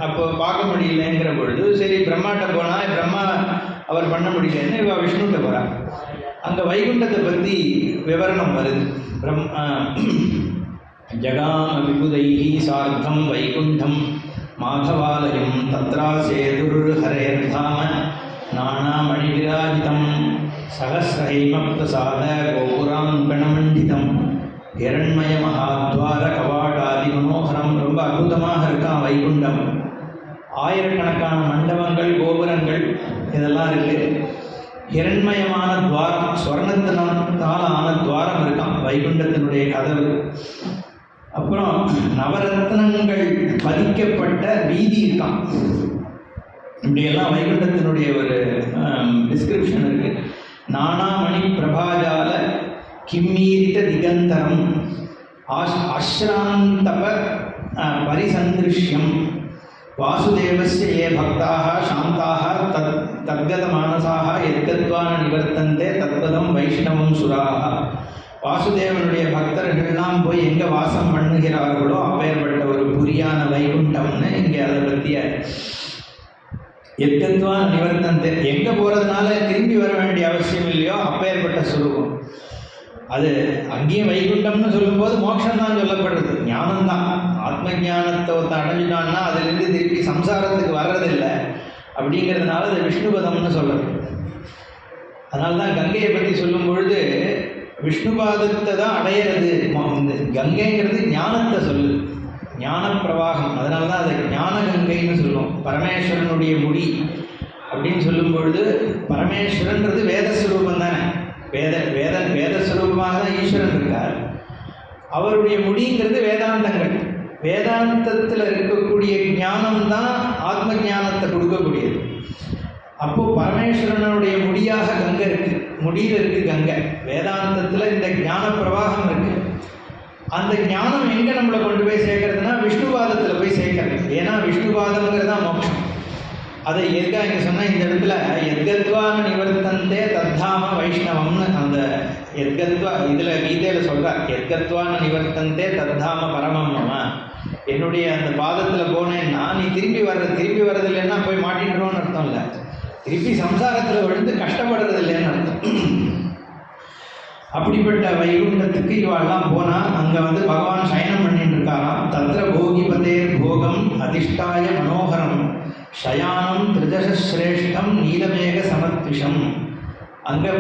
அப்போ பார்க்க முடியலங்கிற பொழுது, சரி பிரம்மாட்ட போனால் பிரம்மா அவர் பண்ண முடியலன்னு இவ விஷ்ணுகிட்ட போகிறார். அங்கே வைகுண்டத்தை பற்றி விவரணம் வருது. ஜகாம விபுதைஹி சார்த்தம் வைகுண்டம் மாதவாலயம் தத்ராசேதுர்ஹரேர்தாம நானாமணிவிராஜிதம் சகஸ்ரஹைம பிரசாத கோபுராங்கணமண்டிதம் ஹிரண்மய மகாத்வார கவாடாதி மனோகரம். ரொம்ப அற்புதமாக இருக்கான் வைகுண்டம். ஆயிரக்கணக்கான மண்டபங்கள், கோபுரங்கள் இதெல்லாம் இருக்குது. ஹிரண்மயமான துவாரம், ஸ்வர்ணத்தினால் ஆன துவாரம் இருக்கான் வைகுண்டத்தினுடைய கதவு. அப்புறம் நவரத்னங்கள் பதிக்கப்பட்ட வீதி இருக்கான். இப்படியெல்லாம் வைகுண்டத்தினுடைய ஒரு டிஸ்கிரிப்ஷன் இருக்கு. நானாமணி பிரபாஜால கிம்மீரித திகந்தரம் ஆஸ்ராந்தப பரிசந்திருஷ்யம் வாசுதேவஸ்ய ஏ பக்தாக சாந்தாக தத்கத மானசாக எத்கத்வான நிவர்த்தந்தே தத்வதம் வைஷ்ணவம் சுராக. வாசுதேவனுடைய பக்தர்கள்லாம் போய் எங்கே வாசம் பண்ணுகிறார்களோ அப்பேற்பட்ட ஒரு புரியான வைகுண்டம்னு இங்கே அதை பற்றிய எத்கத்வான நிவர்த்தந்தே, எங்கே போகிறதுனால திரும்பி வர வேண்டிய அவசியம் இல்லையோ அப்பேற்பட்ட சுரூபம். அது அங்கேயும் வைகுண்டம்னு சொல்லும்போது மோட்சம்தான் சொல்லப்படுறது, ஞானம்தான். ஆத்ம ஞானத்தை அடைஞ்சிட்டான்னா அதுலேருந்து திருப்பி சம்சாரத்துக்கு வர்றதில்லை. அப்படிங்கிறதுனால அது விஷ்ணுபதம்னு சொல்கிறது. அதனால தான் கங்கையை பற்றி சொல்லும் பொழுது விஷ்ணுபாதத்தை தான் அடையிறது. கங்கைங்கிறது ஞானத்தை சொல்லுது, ஞான பிரவாகம். அதனால தான் அதை ஞான கங்கைன்னு சொல்லுவோம். பரமேஸ்வரனுடைய முடி அப்படின்னு சொல்லும் பொழுது பரமேஸ்வரன்றது வேதஸ்வரூபம் தானே. வேதஸ்வரூபமாக தான் ஈஸ்வரன் இருக்கார். அவருடைய முடிங்கிறது வேதாந்தங்கள். வேதாந்தத்தில் இருக்கக்கூடிய ஞானம் தான் ஆத்ம ஞானத்தை கொடுக்கக்கூடியது. அப்போ பரமேஸ்வரனுடைய முடியாக கங்கை இருக்கு, முடியில் இருக்கு கங்கை. வேதாந்தத்தில் இந்த ஞான பிரவாகம் இருக்கு. அந்த ஞானம் எங்கே நம்மளை கொண்டு போய் சேர்க்கறதுனா விஷ்ணுபாதத்தில் போய் சேர்க்கறது. ஏன்னா விஷ்ணுபாதம்ங்கிறது தான் மோட்சம். அதை எதுக்காக இங்கே சொன்னால், இந்த இடத்துல எத்கத்வான நிவர்த்தந்தே தத்தாம வைஷ்ணவம்னு அந்த எத்கத்வா இதில் கீதையில் சொல்கிறார். எத்கத்வான நிவர்த்தந்தே தத்தாம பரமம் மம. என்னுடைய அந்த பாதத்தில் போனேன்னா நீ திரும்பி வர்றது இல்லைன்னா போய் மாட்டின்றோன்னு அர்த்தம் இல்லை, திருப்பி சம்சாரத்தில் விழுந்து கஷ்டப்படுறது இல்லைன்னு அர்த்தம். அப்படிப்பட்ட வைகுண்டத்துக்கு இவாள்லாம் போனால் அங்கே வந்து பகவான் சயனம் பண்ணிட்டு இருக்காராம். தத்ர போகிபதேர் போகம் அதிஷ்டாய மனோகரம் ஷயானம் திருதசஸ்ரேஷ்டம் நீலமேக சமத்விஷம். அங்கே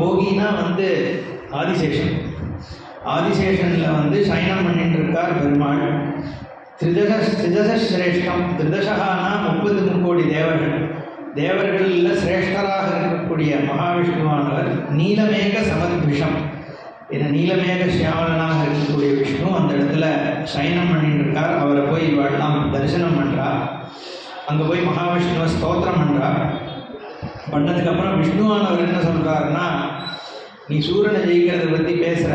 போகினா வந்து ஆதிசேஷன். ஆதிசேஷனில் சயனம் பண்ணிட்டு இருக்கார் பெருமாள். திரிதசஸ்ரேஷ்டம், திரிதசகானா 30 முக்கோடி தேவர்கள். தேவர்களில் சிரேஷ்டராக இருக்கக்கூடிய மகாவிஷ்ணுவானவர் நீலமேக சமத்விஷம், நீலமேக சியாமலனாக இருக்கக்கூடிய விஷ்ணு அந்த இடத்துல சயனம் பண்ணிட்டு இருக்கார். அவரை போய் இவெல்லாம் தரிசனம் பண்ணுறார். அங்கே போய் மகாவிஷ்ணுவை ஸ்தோத்திரம் பண்ணுறார். பண்ணதுக்கப்புறம் விஷ்ணுவானவர் என்ன சொல்கிறாருன்னா, நீ சூரனை ஜெயிக்கிறத பற்றி பேசுகிற,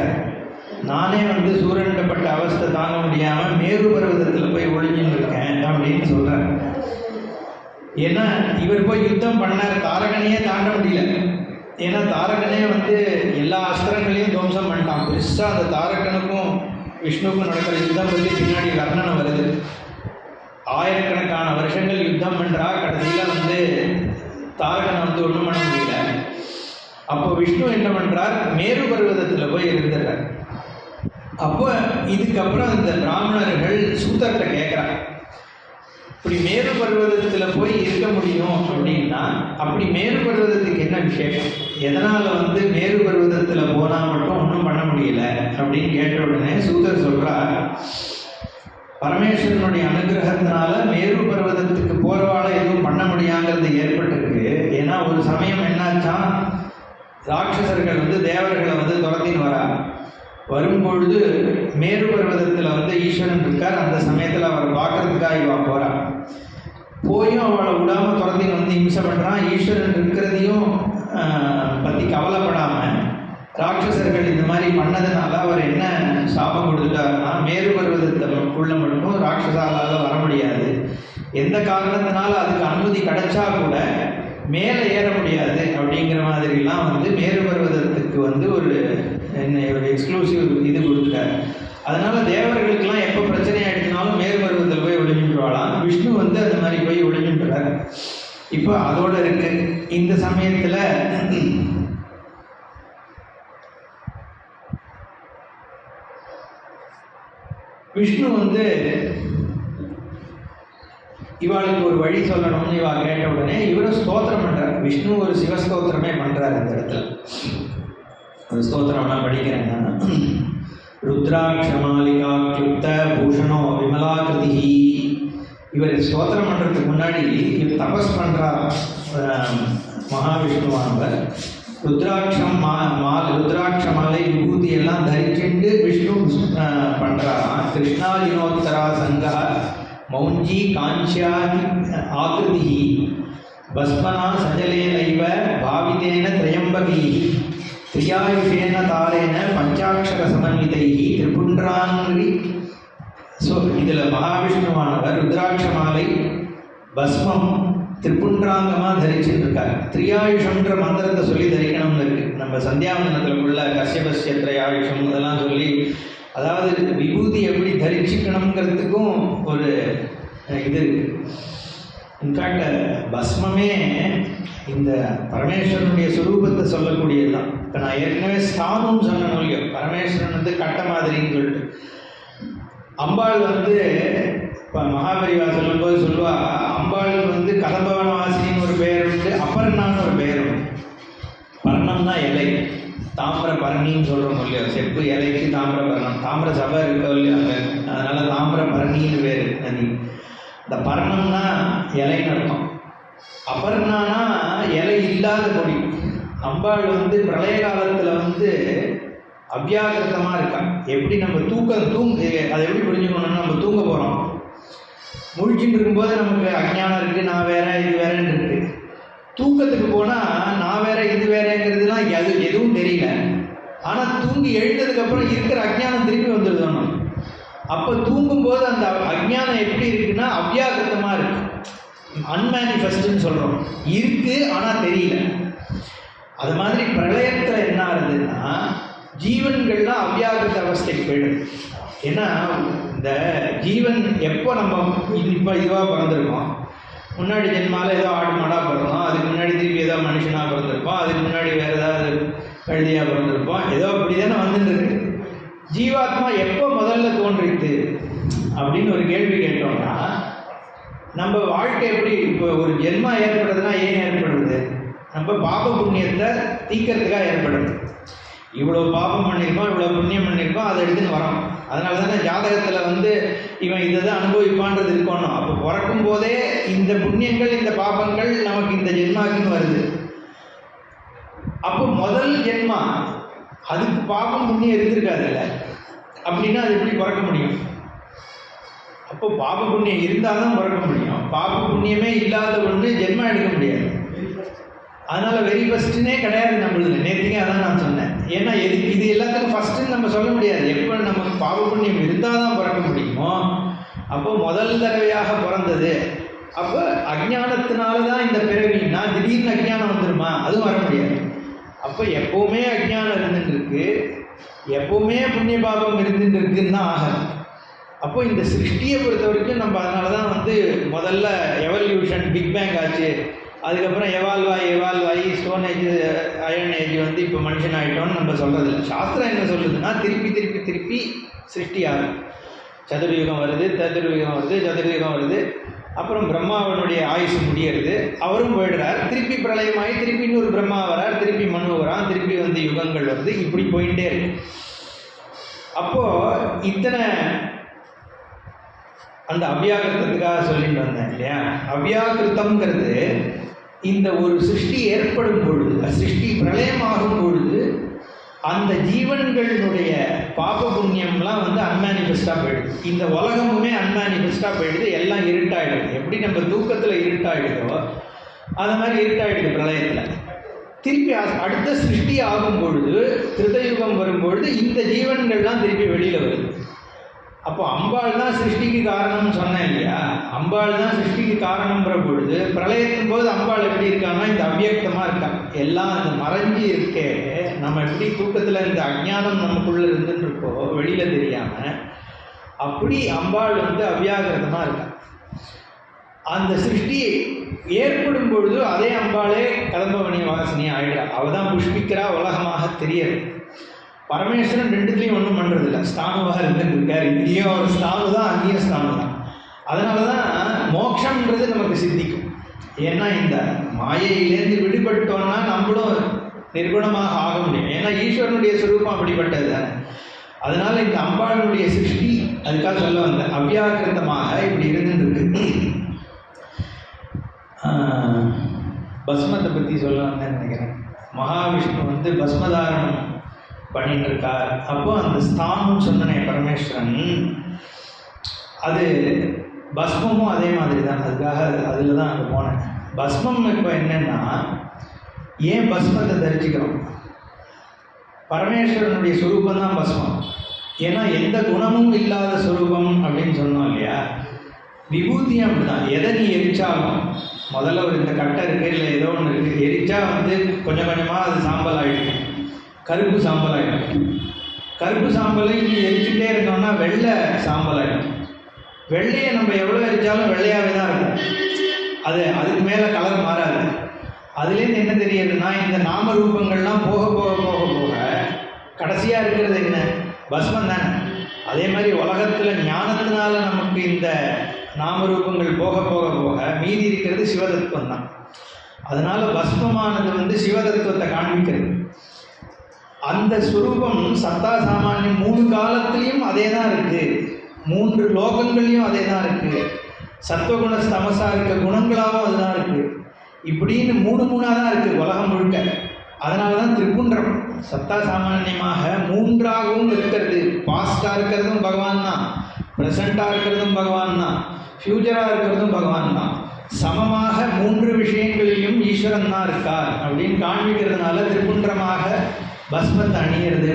நானே சூரன்டப்பட்ட அவஸ்தை தாங்க முடியாமல் மேரு பர்வதத்தில் போய் ஒளிஞ்சுன்னு இருக்கேன் அப்படின்னு சொல்கிறார். ஏன்னா இவர் போய் யுத்தம் பண்ணார், தாரகனையே தாண்ட முடியல. ஏன்னா தாரகனே எல்லா அஸ்திரங்களையும் துவம்சம் பண்ணிட்டான். பெருசாக அந்த தாரகனுக்கும் விஷ்ணுவுக்கும் நடக்கிற யுத்தம் பற்றி பின்னாடி வர்ணனை வருது. ஆயிரக்கணக்கான வருஷங்கள் யுத்தம் பண்ணுறா. கடைசியில் தாரகனை ஒன்றும் பண்ண முடியல. அப்போ விஷ்ணு என்ன பண்ணுறார், மேரு பர்வதத்தில் போய் இருந்துடுறார். அப்போ இதுக்கப்புறம் இந்த பிராமணர்கள் சூதர்கிட்ட கேட்குறாங்க, இப்படி மேரு பர்வதத்தில் போய் இருக்க முடியும் அப்படின்னா அப்படி மேரு பர்வதத்துக்கு என்ன விசேஷம், எதனால் மேரு பர்வதத்தில் போனால் மட்டும் ஒன்றும் பண்ண முடியல அப்படின்னு கேட்ட உடனே சூதர் சொல்கிறார், பரமேஸ்வரனுடைய அனுகிரகத்தினால மேரு பர்வதத்துக்கு போகிறவால எதுவும் பண்ண முடியாங்கிறது ஏற்பட்டிருக்கு. ஏன்னா ஒரு சமயம் என்னாச்சா, ராட்சசர்கள் தேவர்களை துரத்தின்னு வரும்பொழுது மேரு பர்வதத்தில் ஈஸ்வரன் இருக்கார். அந்த சமயத்தில் அவரை பார்க்கறதுக்காக இவா போகிறான். போயும் அவளை விடாமல் துரத்தின்னு இம்சை பண்ணுறான். ஈஸ்வரன் இருக்கிறதையும் பற்றி கவலைப்படாமல் ராட்சசர்கள் இந்த மாதிரி பண்ணதுனால அவர் என்ன சாபம் கொடுத்துட்டாருன்னா, மேரு பர்வதத்துக்குள்ள மட்டும் ராட்சசாலால் வர முடியாது, எந்த காரணத்தினால அதுக்கு அனுமதி கிடைச்சா கூட மேலே ஏற முடியாது அப்படிங்கிற மாதிரிலாம் மேரு பர்வதத்துக்கு ஒரு எக்ஸ்க்ளூசிவ் இது கொடுத்துட்டார். அதனால் தேவர்களுக்கெல்லாம் எப்போ பிரச்சனை ஆகிடுச்சுனாலும் மேரு பர்வதத்தில் போய் ஒளிஞ்சுட்டுவாளாம். விஷ்ணு அந்த மாதிரி போய் ஒளிஞ்சுட்டுறார். இப்போ அதோடு இருக்கு. இந்த சமயத்தில் விஷ்ணு இவாளுக்கு ஒரு வழி சொல்லணும்னு இவா கேட்ட உடனே இவரும் ஸ்தோத்திரம் பண்ணுறார். விஷ்ணு ஒரு சிவஸ்தோத்திரமே பண்ணுறார். இந்த இடத்துல ஒரு ஸ்தோத்திரம் நான் படிக்கிறேன். ருத்ராட்சமாலிகா கிளுப்த பூஷணோ விமலாகிருதி. இவர் ஸ்தோத்திரம் பண்ணுறதுக்கு முன்னாடி இவர் தபஸ் பண்ணுறார். மகாவிஷ்ணுவானவர் ருத்ராட்ச மாலை விபூதி எல்லாம் தரிச்சுட்டு விஷ்ணு பண்ணுறாராம். கிருஷ்ணாஜினோத்தரா சங்கா மௌஞ்சி காஞ்சியா ஆகிருதி பஸ்மனா சஜலேனைவ பாவிதேன திரையம்பகை திரியாயுஷேன தாரேன பஞ்சாட்சர சமன்விதை திரிபுன்றாங்கி. ஸோ இதில் மகாவிஷ்ணுவானவர் ருத்ராட்ச மாலை பஸ்மம் திரிபுன்றாங்கமாக தரிச்சுட்டு இருக்கார். திரியாயுஷம்ன்ற மந்திரத்தை சொல்லி தரிக்கணும்னு இருக்கு. நம்ம சந்தியாவந்தனத்தில் உள்ள கஷ்யபஸ்ய திரையாயுஷம் இதெல்லாம் சொல்லி, அதாவது விபூதி எப்படி தரிச்சுக்கணுங்கிறதுக்கும் ஒரு இது இருக்கு. இன்ஃபேக்ட் பஸ்மமே இந்த பரமேஸ்வரனுடைய சுரூபத்தை சொல்லக்கூடியது தான். இப்போ நான் ஏற்கனவே ஸ்தானம்னு சொன்னேன் இல்லையோ, பரமேஸ்வரன் கட்ட மாதிரின்னு சொல்லிட்டு, அம்பாள் இப்போ மகாபரிவா சொல்லும்போது சொல்லுவா, அம்பாளுக்கு கதம்பவன வாசினின்னு ஒரு பெயர் உண்டு, அப்பர்ணான்னு ஒரு பெயர் உண்டு. பர்ணம்னா இலை, தாமிர பரணின்னு சொல்கிறோம் இல்லையோ, செப்பு இலைக்கு தாமிர பர்ணம், தாமிர சபை இருக்கோ இல்லையோ அங்கே, அதனால தாமிர பரணின்னு பேர் நதி. இந்த பர்ணம்னா இலைன்னு அர்த்தம். அப்பர்ணானா இலை இல்லாத கொடி. அம்பாள் பிரளய காலத்தில் அவ்யாகிருத்தமாக இருக்கா. எப்படி நம்ம அதை எப்படி புரிஞ்சுக்கணும்னா, நம்ம தூங்க போகிறோம், முழிச்சுட்டு இருக்கும்போது நமக்கு அஞ்ஞானம் இருக்குது, நான் வேற இது வேறன்னு இருக்குது. தூக்கத்துக்கு போனால் நான் வேற இது வேறங்கிறதுலாம் எதுவும் தெரியல. ஆனால் தூங்கி எழுந்ததுக்கப்புறம் இருக்கிற அஞ்ஞானம் திரும்பி வந்துடுதோம். அப்போ தூங்கும்போது அந்த அஞ்ஞானம் எப்படி இருக்குன்னா அவ்யாகிருத்தமாக இருக்கு, அன்மேனிஃபெஸ்ட்னு சொல்கிறோம். இருக்குது ஆனால் தெரியல. அது மாதிரி பிரளயத்தில் என்ன ஆகுதுன்னா ஜீவன்கள்லாம் அவ்யாகிருத்த அவஸ்தைக்கு போயிடும். ஏன்னா இந்த ஜீவன் எப்போ நம்ம இப்போ இதுவாக பிறந்திருக்கோம், முன்னாடி ஜென்மாவில் ஏதோ ஆடு மாடாக பிறந்தோம், அதுக்கு முன்னாடி திருப்பி ஏதோ மனுஷனாக பிறந்திருப்போம், அதுக்கு முன்னாடி வேறு ஏதாவது கழுதியாக பிறந்திருப்போம், ஏதோ அப்படி தானே வந்துட்டு இருக்கு. ஜீவாத்மா எப்போ முதல்ல தோன்றிட்டு அப்படின்னு ஒரு கேள்வி கேட்டோம்னா, நம்ம வாழ்க்கை எப்படி இப்போ ஒரு ஜென்மா ஏற்படுறதுன்னா ஏன் ஏற்படுறது? நம்ம பாப புண்ணியத்தை தீக்கிறதுக்காக ஏற்படுறது. இவ்வளோ பாபம் பண்ணியிருக்கோம், இவ்வளோ புண்ணியம் பண்ணியிருக்கோம், அதை எடுத்துன்னு வரோம். அதனால தானே ஜாதகத்தில் இவன் இதை தான் அனுபவிப்பான்றது இருக்கணும். அப்போ பிறக்கும் போதே இந்த புண்ணியங்கள் இந்த பாபங்கள் நமக்கு இந்த ஜென்மாக்குன்னு வருது. அப்போ முதல் ஜென்மா அதுக்கு பாபம் புண்ணியம் இருந்திருக்காதுல்ல, அப்படின்னா அது எப்படி பிறக்க முடியும்? அப்போ பாப புண்ணியம் இருந்தால் தான் பிறக்க முடியும். பாப புண்ணியமே இல்லாத ஒன்று ஜென்மா எடுக்க முடியாது. அதனால் வெரி ஃபஸ்ட்டுன்னே கிடையாது நம்மளுக்கு. நேற்றுக்கே அதான் நான் சொன்னேன். ஏன்னா இது எல்லாத்துக்கும் ஃபஸ்ட்டுன்னு நம்ம சொல்ல முடியாது. எப்போ நமக்கு பாப புண்ணியம் இருந்தால் தான் பிறக்க முடியுமோ அப்போ முதல் தடவையாக பிறந்தது. அப்போ அஜ்ஞானத்தினால தான் இந்த பிறவின்னா திடீர்னு அஜ்ஞானம் வந்துடுமா? அதுவும் வர முடியாது. அப்போ எப்போவுமே அஜ்ஞானம் இருந்துட்டு இருக்கு, எப்போவுமே புண்ணிய பாபம் இருந்துட்டு இருக்குன்னு தான் ஆகும். அப்போ இந்த சிருஷ்டியை பொறுத்த வரைக்கும் நம்ம அதனால தான் முதல்ல எவல்யூஷன் பிக் பேங் ஆச்சு. அதுக்கப்புறம் எவால்வ் ஆகி ஸ்டோன் ஏஜ் அயர்ன் ஏஜ் இப்போ மனுஷன் ஆகிட்டோன்னு நம்ம சொல்கிறது இல்லை. சாஸ்திரம் என்ன சொல்லுதுன்னா திருப்பி சிருஷ்டி ஆகும். சதுர்யுகம் வருது, சதுர்யுகம் வருது. அப்புறம் பிரம்மாவனுடைய ஆயுசு முடியறது, அவரும் போயிடுறார். திருப்பி பிரளயமாகி திருப்பி இன்னொரு பிரம்மா வரார், திருப்பி மனு வரான், திருப்பி யுகங்கள் வருது. இப்படி போயிட்டே இருக்கு. அப்போது இத்தனை அந்த அவ்யாகிருத்தத்துக்காக சொல்லிட்டு வந்தேன் இல்லையா? அவ்யாகிருத்தம்ங்கிறது இந்த ஒரு சிருஷ்டி ஏற்படும் பொழுது, சிருஷ்டி பிரளயமாகும் பொழுது அந்த ஜீவன்களுடைய பாப புண்ணியம்லாம் அன்மேனிஃபெஸ்டாக போயிடுது. இந்த உலகமுமே அன்மேனிஃபெஸ்டாக போயிடுது. எல்லாம் இருட்டாயிடுது. எப்படி நம்ம தூக்கத்தில் இருட்டாயிடுதோ அது மாதிரி இருட்டாயிடுது பிரளயத்தில். திருப்பி அடுத்த சிருஷ்டி ஆகும் பொழுது, கிருதயுகம் வரும்பொழுது இந்த ஜீவன்கள்லாம் திருப்பி வெளியில் வருது. அப்போ அம்பாள் தான் சிருஷ்டிக்கு காரணம்னு சொன்னேன் இல்லையா? அம்பாள் தான் சிருஷ்டிக்கு காரணம்ன்ற பொழுது பிரளயத்தின் போது அம்பாள் எப்படி இருக்காங்கன்னா இந்த அவ்வியக்தமாக இருக்கா. எல்லாம் அந்த மறைஞ்சி இருக்கே. நம்ம எப்படி தூக்கத்தில் இந்த அஜ்ஞானம் நமக்குள்ளே இருந்துட்டு இருக்கோ வெளியில் தெரியாமல், அப்படி அம்பாள் அவ்யாகிருதமாக இருக்கா. அந்த சிருஷ்டி ஏற்படும் பொழுது அதே அம்பாளே கதம்பவனி வாசினி ஆயிடுறா. அவள் தான் புஷ்பிக்கிறா, உலகமாக தெரியறது. பரமேஸ்வரன் ரெண்டுத்துலேயும் ஒன்றும் பண்ணுறதில்ல, ஸ்தானுவாக இருந்துருக்கார். இங்கேயும் அவர் ஸ்தானு தான், அங்கேயும் ஸ்தானு தான். அதனால தான் மோட்சம்ன்றது நமக்கு சித்திக்கும். ஏன்னா இந்த மாயையிலேருந்து விடுபட்டோன்னா நம்மளும் நிர்குணமாக ஆக முடியும். ஏன்னா ஈஸ்வரனுடைய சுரூபம் அப்படிப்பட்டது தானே. அதனால் இந்த அம்பாளுடைய சிருஷ்டி அதுக்காக சொல்ல வந்த அவ்யாகிருத்தமாக இப்படி இருந்துருக்கு. பஸ்மத்தை பற்றி சொல்ல வந்தேன்னு நினைக்கிறேன். மகாவிஷ்ணு பஸ்மதாரணம் பண்ணிட்டு இருக்கார். அப்போ அந்த ஸ்தானம் சொன்னனே பரமேஸ்வரன், அது பஸ்மமும் அதே மாதிரி தான். அதுக்காக அதில் தான் அங்கே போனேன். பஸ்மம் இப்போ என்னென்னா, ஏன் பஸ்மத்தை தரிசிக்கிறோம்? பரமேஸ்வரனுடைய சுரூபம் தான் பஸ்மம். ஏன்னா எந்த குணமும் இல்லாத சுரூபம் அப்படின்னு சொன்னோம் இல்லையா? விபூதியும் அப்படிதான். எதை நீ எரிச்சாலும், முதல்ல ஒரு இந்த கட்டை இருக்குது இல்லை ஏதோ ஒன்று இருக்குது, எரிச்சா கொஞ்சம் கொஞ்சமாக அது சாம்பல் ஆகிடும். கருப்பு சாம்பல் ஆகிடும். கருப்பு சாம்பலை நீ எரிச்சுட்டே இருந்தோம்னா வெள்ளை சாம்பல் ஆகிடும். வெள்ளையை நம்ம எவ்வளோ எரிச்சாலும் வெள்ளையாகவே தான் இருக்கும். அதுக்கு மேலே கலர் மாறாது. அதுலேருந்து என்ன தெரியுதுன்னா, இந்த நாம ரூபங்கள்லாம் போக போக போக போக கடைசியாக இருக்கிறது என்ன? பஸ்மம் தானே. அதே மாதிரி உலகத்தில் ஞானத்தினால நமக்கு இந்த நாமரூபங்கள் போக போக போக மீதி இருக்கிறது சிவதத்துவம் தான். அதனால் பஸ்மமானது சிவதத்துவத்தை காண்பிக்கிறது. அந்த ஸ்வரூபம் சத்தா சாமானியம் 3 காலத்திலையும் அதே தான் இருக்குது. 3 லோகங்கள்லையும் அதே தான் இருக்குது. சத்வகுண தமசா இருக்க குணங்களாகவும் அதுதான் இருக்குது. இப்படின்னு 3 தான் இருக்குது உலகம் முழுக்க. அதனால தான் திரிபுண்டம் சத்தா சாமானியமாக 3ஆகவும் இருக்கிறது. பாஸ்டாக இருக்கிறதும் பகவான் தான், ப்ரெசண்ட்டாக இருக்கிறதும் பகவான் தான், ஃப்யூச்சராக இருக்கிறதும் பகவான் தான். சமமாக 3 விஷயங்களிலும் ஈஸ்வரன் தான் இருக்கார் அப்படின்னு காண்பிக்கிறதுனால திரிபுண்டமாக பஸ்மத்தை அணிகிறது.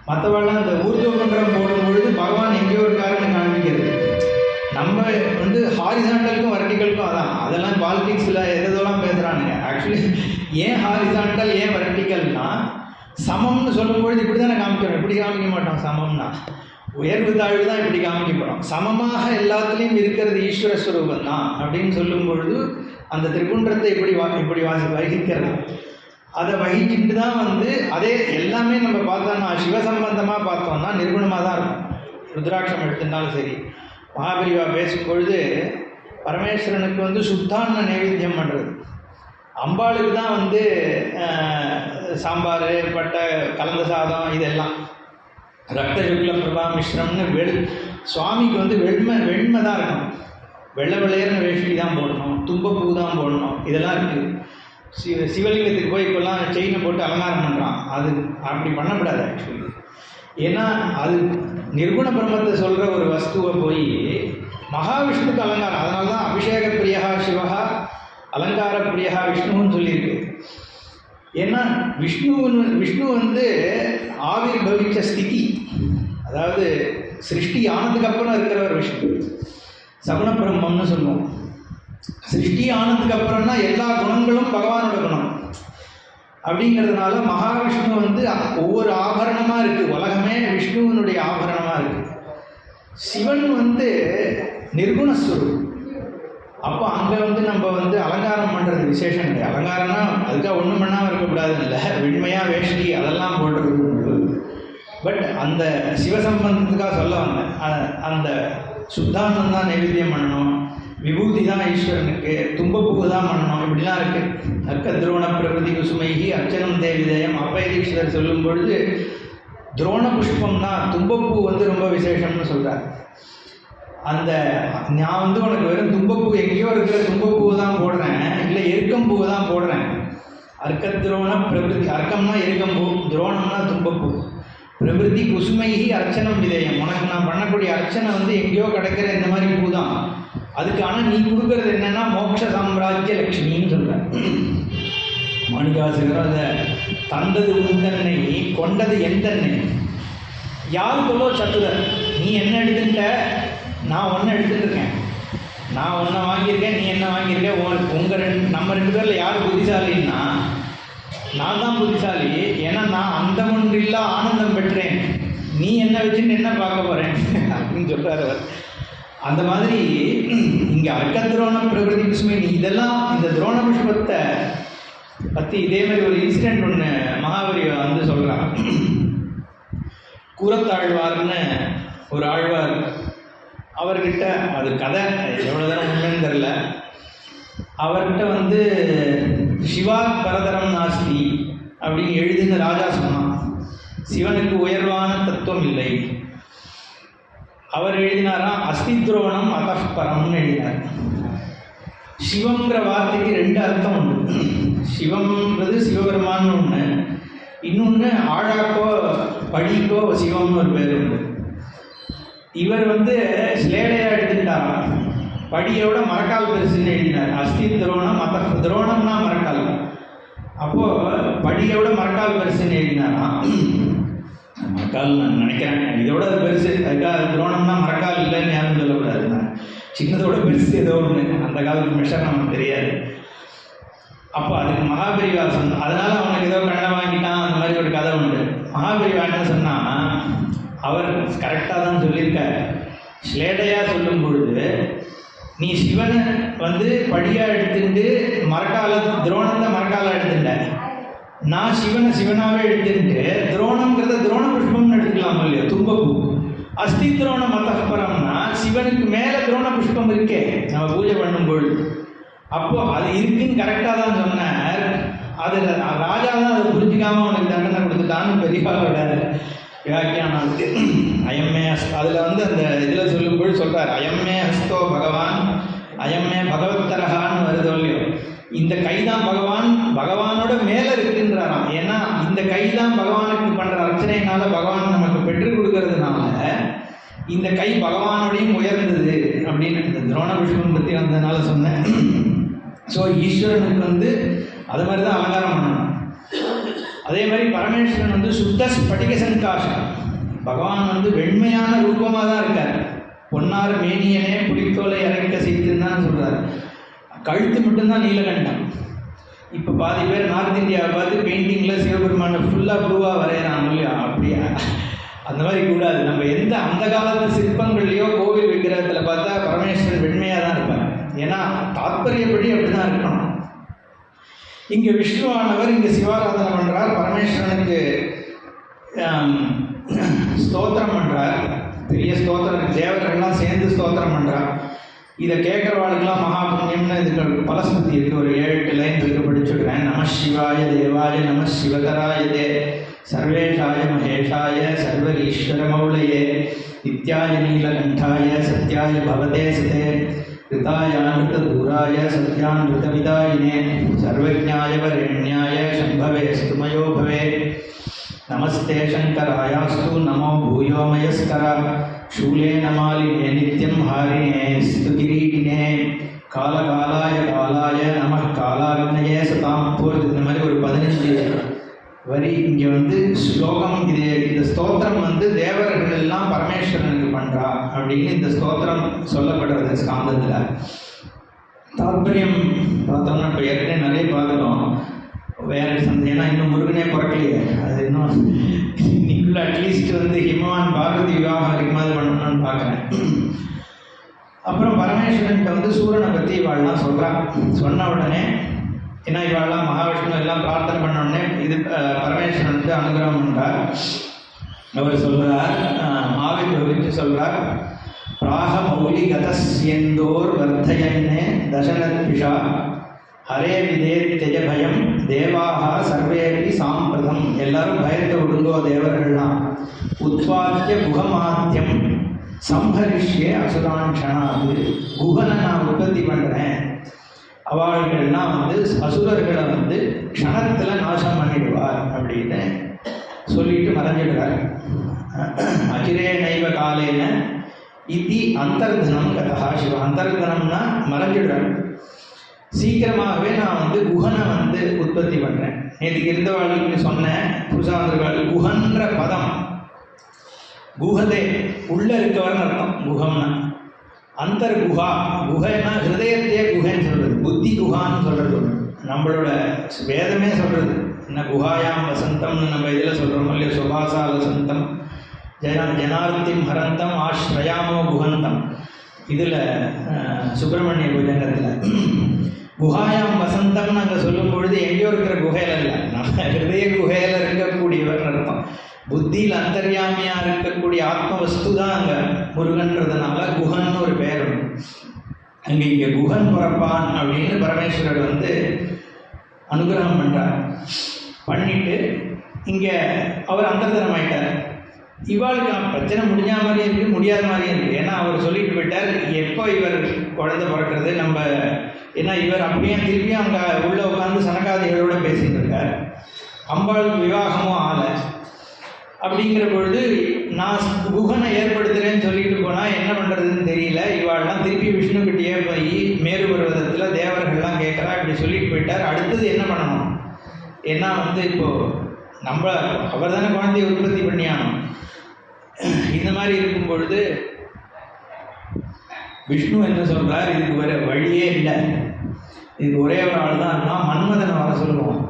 மற்றவெல்லாம் இந்த ஊர்துவகுன்றம் போடும்பொழுது பகவான் எங்கேயோ இருக்காருன்னு காண்பிக்கிறது. நம்ம ஹாரிசாண்டலுக்கும் வெர்டிக்கலுக்கும் அதெல்லாம் பாலிடிக்ஸில் எதெல்லாம் பேசுகிறானுங்க. ஆக்சுவலி ஏன் ஹாரிசாண்டல் ஏன் வெர்டிக்கல்னா, சமம்னு சொல்லும்பொழுது இப்படி தானே காமிக்கிறோம். இப்படி காமிக்க மாட்டோம். சமம்னா உயர்வு தாழ்வு தான் இப்படி காமிக்க போகிறோம். சமமாக எல்லாத்துலேயும் இருக்கிறது ஈஸ்வர ஸ்வரூபம் தான் அப்படின்னு சொல்லும் பொழுது அந்த திரிபுண்டத்தை இப்படி வகிக்கிறது. அதை வகிச்சுட்டு தான் அதே எல்லாமே நம்ம பார்த்தோம்னா சிவசம்பந்தமாக பார்த்தோம்னா நிர்குணமாக தான் இருக்கும். ருத்ராட்சம் எடுத்துட்டாலும் சரி, மகாபெரிவா பேசும்பொழுது பரமேஸ்வரனுக்கு வந்து சுத்தான நைவேத்தியம் பண்ணுறது. அம்பாளுக்கு தான் வந்து சாம்பார், பட்டை, கலந்த சாதம், இதெல்லாம் ரத்த யுக்ல பிரபா மிஸ்ரம்னு சுவாமிக்கு வந்து வெண்மை தான் இருக்கணும், வெள்ளை வெள்ளையர்னு வேஷ்டி தான் போடணும், தும்பப்பூ தான் போடணும், இதெல்லாம் இருக்குது. சிவலிங்கத்துக்கு போய் இப்போல்லாம் செயினை போட்டு அலங்காரம் பண்ணுறான், அது அப்படி பண்ணக்கூடாது ஆக்சுவலி. ஏன்னா அது நிர்குண பிரம்மத்தை சொல்கிற ஒரு வஸ்துவை போய் மகாவிஷ்ணுக்கு அலங்காரம். அதனால தான் அபிஷேக பிரியா சிவா அலங்கார பிரியா விஷ்ணுன்னு சொல்லியிருக்கு. ஏன்னா விஷ்ணு வந்து ஆவிர் பவிச்ச ஸ்திதி, அதாவது சிருஷ்டி ஆனதுக்கு அப்புறம் இருக்கிறவர் விஷ்ணு, சகுண பிரம்மம்னு சொல்லுவோம். சிருஷ்டி ஆனதுக்கு அப்புறம்னா எல்லா குணங்களும் பகவானோட குணம் அப்படிங்கிறதுனால மகாவிஷ்ணு வந்து ஒவ்வொரு ஆபரணமாக இருக்குது, உலகமே விஷ்ணுவனுடைய ஆபரணமாக இருக்குது. சிவன் வந்து நிர்குணஸ்வரூபம். அப்போ அங்கே வந்து நம்ம வந்து அலங்காரம் பண்ணுறது விசேஷம் கிடையாது. அலங்காரம்னா அதுக்காக ஒன்றும் பண்ணாமல் இருக்கக்கூடாதுன்னு இல்லை, வெண்மையாக வேஷ்டி அதெல்லாம் போடுறது உண்டு. பட் அந்த சிவசம்பந்தத்துக்காக சொல்ல வந்தேன், அந்த சுத்தானந்தம் தான் நைவேத்தியம் பண்ணணும், விபூதி தான் ஈஸ்வரனுக்கு, தும்பப்பூ தான் பண்ணணும், இப்படிலாம் இருக்குது. அர்க்க துரோண பிரகிருதி குசுமைகி அர்ச்சனம் தேவிதயம் அப்பயதீஸ்வரர் சொல்லும் பொழுது துரோண புஷ்பம்னா தும்பப்பூ வந்து ரொம்ப விசேஷம்னு சொல்கிறார். அந்த நான் வந்து உனக்கு வெறும் தும்பப்பூ எங்கேயோ இருக்கிற தும்பப்பூ தான் போடுறேன், இல்லை எருக்கம்பூ தான் போடுறேன். அர்க்க துரோண பிரகிருதி, அர்க்கம்னா எருக்கம்பூ, துரோணம்னா தும்பப்பூ, பிரகிருதி குசுமைகி அர்ச்சனம் விதயம், உனக்கு நான் பண்ணக்கூடிய அர்ச்சனை வந்து எங்கேயோ கிடைக்கிற இந்த மாதிரி பூ தான். அதுக்கான நீ கொடுக்கறது என்னன்னா மோட்ச சாம்ராஜ்ய லட்சுமின்னு சொல்கிறேன். மாணிகாசிகர் அதை தந்தது உந்தன்னை கொண்டது எந்தன்னை யார் சொல்லோ சத்துதர், நீ என்ன எடுத்துட்ட, நான் ஒன்று எடுத்துட்டுருக்கேன், நான் ஒன்றை வாங்கியிருக்கேன், நீ என்ன வாங்கியிருக்கேன், நம்ம ரெண்டு பேரில் யார் புத்திசாலின்னா நான் தான் புத்திசாலி. ஏன்னா நான் அந்த ஒன்றில்லா ஆனந்தம் பெற்றேன், நீ என்ன வச்சுன்னு என்ன பார்க்க போகிறேன் அப்படின்னு சொல்கிறார் அவர். அந்த மாதிரி இங்கே அர்க்க துரோண பிரகிருதி குசுமை, நீ இதெல்லாம் இந்த துரோண புஷ்பத்தை பற்றி இதே மாதிரி ஒரு இன்சிடெண்ட் ஒன்று மகாபலி வந்து சொல்கிறான். கூரத்தாழ்வார்னு ஒரு ஆழ்வார், அவர்கிட்ட அது கதை எவ்வளோ தரம் உண்மைன்னு தெரில, அவர்கிட்ட வந்து சிவா பரதரம் நாஸ்தி அப்படின்னு எழுதுன்னு ராஜா சொன்னான். சிவனுக்கு உயர்வான தத்துவம் இல்லை. அவர் எழுதினாராம் அஸ்தி துரோணம் அகப்பரம்னு எழுதினார். சிவங்கிற வார்த்தைக்கு ரெண்டு அர்த்தம் உண்டு. சிவம்ன்றது சிவபெருமான்னு ஒன்று, இன்னொன்று ஆழாக்கோ படிக்கோ சிவம்னு ஒரு பேர் உண்டு. இவர் வந்து ஸ்லேடையாக எடுத்துட்டாராம், படியோட மரக்கால் பெருசுன்னு எழுதினார். அஸ்தி துரோணம் துரோணம்னா மரக்கால், அப்போது படியோட மரக்கால் பெருசுன்னு எழுதினாராம். மரக்கால் நான் நினைக்கிறேன் இதோட பெருசு, அதுக்காக துரோணம்னா மரக்கால் இல்லைன்னு யாரும் சொல்லக்கூடாது, நான் சின்னதோட பெருசு ஏதோ ஒன்று, அந்த காலத்து மெஷர் நமக்கு தெரியாது. அப்போ அதுக்கு மகாபரிவாசன், அதனால் அவனுக்கு ஏதோ கண்ணை வாங்கிட்டான், அந்த மாதிரி ஒரு கதை உண்டு. மகாபரிவா என்ன சொன்னால், அவர் கரெக்டாக தான் சொல்லியிருக்கார். ஸ்லேடையாக சொல்லும் பொழுது நீ சிவனை வந்து படியாக எடுத்துட்டு மரக்கால துரோணத்தை மரக்கால எடுத்துட்ட, நான் சிவனை சிவனாகவே எடுத்துட்டு துரோணங்கிறத துரோண புஷ்பம்னு எடுத்துக்கலாம் இல்லையா, தும்பப்பூ. அஸ்தி துரோண மத்தப்பரம்னா சிவனுக்கு மேலே துரோண புஷ்பம் இருக்கே நம்ம பூஜை பண்ணும்பொழுது, அப்போ அது இருக்குன்னு கரெக்டாக தான் சொன்னார். அது ராஜா தான் அதை புரிஞ்சிக்காமல் அவனுக்கு தண்டனை கொடுத்துட்டான்னு பெரியவாவோட வியாக்கியானம் இருக்கு. அயம்மே அதில் வந்து அந்த இதில் சொல்லும்போது சொல்கிறார், அயம்மே ஹஸ்தோ பகவான் அயம்மே பகவத்தரகான்னு வருதோ இல்லையோ, இந்த கை தான் பகவானோட மேலே இருக்குன்றாராம். ஏன்னா இந்த கை தான் பகவானுக்கு பண்ணுற அர்ச்சனையினால பகவான் நமக்கு பெற்றுக் கொடுக்கறதுனால இந்த கை பகவானோடையும் உயர்ந்தது அப்படின்னு இந்த துரோண புஷ்பம் பற்றி வந்ததுனால சொன்னேன். ஸோ ஈஸ்வரனுக்கு வந்து அது மாதிரி தான் அலங்காரம் பண்ணணும். அதே மாதிரி பரமேஸ்வரன் வந்து சுத்த ஸ்படிக சங்காசம், பகவான் வந்து வெண்மையான ரூபமாக தான் இருக்கார். பொன்னார் மேனியனே புலித்தோலை அரைக்க செய்துன்னு தான் சொல்கிறார். கழுத்து மட்டும்தான் நீலகண்டம். இப்போ பாதி பேர் நார்த் இந்தியாவை பார்த்து பெயிண்டிங்கில் சிவபெருமானை ஃபுல்லாக ப்ளூவாக வரைகிறாங்க இல்லையா, அப்படியா? அந்த மாதிரி கூடாது. நம்ம எந்த அந்த காலத்து சிற்பங்கள்லையோ கோவில் விக்கிரகத்தில் பார்த்தா பரமேஸ்வரன் வெண்மையாக தான் இருப்பாங்க. ஏன்னா தாத்பரியப்படி அப்படி தான் இருக்கணும். இங்கே விஷ்ணுவானவர் இங்கே சிவாராதனை பண்ணுறார், பரமேஸ்வரனுக்கு ஸ்தோத்திரம் பண்ணுறார். பெரிய ஸ்தோத்திரம், தேவர்கள்லாம் சேர்ந்து ஸ்தோத்திரம் பண்ணுறார். இதை கேட்குறவாளுக்கெல்லாம் மகாபுண்ணியம்னு இதுக்கு பலஸ்பதி இருக்குது, ஒரு 7-8 லைன் இருக்கு, படிச்சுடுறேன். நம சிவாய தேவாய நம சிவகராய தே சர்வேஷாய மகேஷாய சர்வரீஸ்வரமௌளயே நித்யாய நீலகண்டாய சத்யாய பவதே சதே ரிதாயாமிருத தூராய சத்யாமிருதவிதாயினே சர்வஜ்ஞாய வரேண்யாய சம்பவே ஸ்துமயோ பவே நமஸ்தே சங்கராயாஸ்து நமோ பூயோ மயஸ்கர शूलेन मालिने नित्यं हारिणे स्तुतिरीटिने कालकालाय कालाय நமः காலாக்னயே சதாம் போகிறது. இந்த மாதிரி ஒரு 15 வரி இங்கே வந்து ஸ்லோகம். இந்த ஸ்தோத்திரம் வந்து தேவர்கள் எல்லாம் பரமேஸ்வரனுக்கு பண்ணுறா அப்படின்னு இந்த ஸ்தோத்திரம் சொல்லப்படுறது ஸ்காந்தத்தில். தாற்பயம் பார்த்தோம்னா இப்போ ஏற்கனவே நிறைய பார்த்துட்டோம். வேறு ஏன்னா இன்னும் முருகனே பிறக்கலையே, அது இன்னும் இன்னைக்குள்ள அட்லீஸ்ட் வந்து ஹிமவான் பார்வதி விவாகம் இருக்குமாதிரி பண்ணணும்னு பார்க்குறேன். அப்புறம் பரமேஸ்வரன்கிட்ட வந்து சூரனை பற்றி இவாள்லாம் சொல்கிறான். சொன்ன உடனே ஏன்னா இவாள்லாம் மகாவிஷ்ணு எல்லாம் பிரார்த்தனை பண்ண உடனே இது பரமேஸ்வரன் வந்து அனுகிரகம் பண்ணுறார். அவர் சொல்கிறார், ஆவிர்வவிச்சு சொல்கிறார், பிராக மௌலி கதஸ்யந்தோர் வர்த்தயன்னே தசனத்விஷா ஹரே விதே தெஜ பயம் தேவாக சர்வேபி சாம்பிரதம். எல்லாரும் பயத்தை விடுங்கோ தேவர்கள்லாம். உத்வாத்திய குகமாத்தியம் சம்ஹரிஷ்யே அசுரான்ஷனாது. குகனை நான் உற்பத்தி பண்ணுறேன், அவர்கள்லாம் வந்து அசுரர்களை வந்து க்ஷணத்தில் நாசம் பண்ணிடுவார் அப்படின்னு சொல்லிட்டு மறைஞ்சிடுறார். அகிரே நைவ காலேன இதி அந்தர்தனம் கதா சிவ. அந்தர்தனம்னா மறைஞ்சிடுறார். சீக்கிரமாகவே நான் வந்து குஹனை வந்து உற்பத்தி பண்ணுறேன். நேற்றுக்கு இருந்தவாளுக்கு சொன்னேன், புருஷாந்தர்கள் குஹன்ற பதம் குஹதே உள்ளே இருக்கவர்னு அர்த்தம். குஹம்னா அந்தர் குஹா. குஹைனா ஹிருதயத்தையே குஹைன்னு சொல்கிறது, புத்தி குஹான்னு சொல்கிறது. நம்மளோட வேதமே சொல்கிறது என்ன, குஹாயாம் வசந்தம்னு நம்ம இதில் சொல்கிறோம் இல்லையா, சுபாசா வசந்தம் ஜனார்த்திம் ஹரந்தம் ஆஸ்ரயாமோ குஹந்தம். இதில் சுப்பிரமணிய புஜங்கத்தில் குஹாயாம் வசந்தம் நாங்கள் சொல்லும் பொழுது எங்கேயோ இருக்கிற குகையில் இல்லை, நம்ம ஹிருதய குகையில் இருக்கக்கூடியவர் அர்த்தம். புத்தியில் அந்தர்யாமியாக இருக்கக்கூடிய ஆத்ம வஸ்து தான் அங்கே முருகன்றதுனால குஹன்னு ஒரு பெயர் உண்டு. அங்கே இங்கே குஹன் பிறப்பான் அப்படின்னு பரமேஸ்வரர் வந்து அனுகிரகம் பண்ணுறார். பண்ணிட்டு இங்கே அவர் அந்தர்தனம் ஆயிட்டார். இவாளுக்கு பிரச்சனை முடிஞ்ச மாதிரியும் இருக்குது, முடியாத மாதிரியும் இருக்குது. ஏன்னா அவர் சொல்லிட்டு போயிட்டார் எப்போ இவர் குழந்தை பிறக்கிறது நம்ம. ஏன்னா இவர் அப்படியே திருப்பியும் அங்கே உள்ளே உட்காந்து சனகாதிகளோடு பேசிகிட்டு இருக்கார். அம்பாளுக்கு விவாகமும் ஆலை. அப்படிங்கிற பொழுது நான் குஹனை ஏற்படுத்துகிறேன்னு சொல்லிட்டு போனால் என்ன பண்ணுறதுன்னு தெரியல. இவாள்லாம் திருப்பி விஷ்ணுக்கிட்டேயே போய் மேரு பர்வதத்தில் தேவர்கள்லாம் கேட்குறா. இப்படி சொல்லிட்டு போயிட்டார். அடுத்தது என்ன பண்ணணும்? ஏன்னா வந்து இப்போது நம்ம அவர் தானே குழந்தையை உற்பத்தி பண்ணியானோம். இந்த மாதிரி இருக்கும் பொழுது விஷ்ணு என்ன சொல்கிறார், இதுக்கு வேறு வழியே இல்லை, இதுக்கு ஒரே ஒரு ஆள் தான் இருந்தால் மன்மதனை வர சொல்லுவோம்.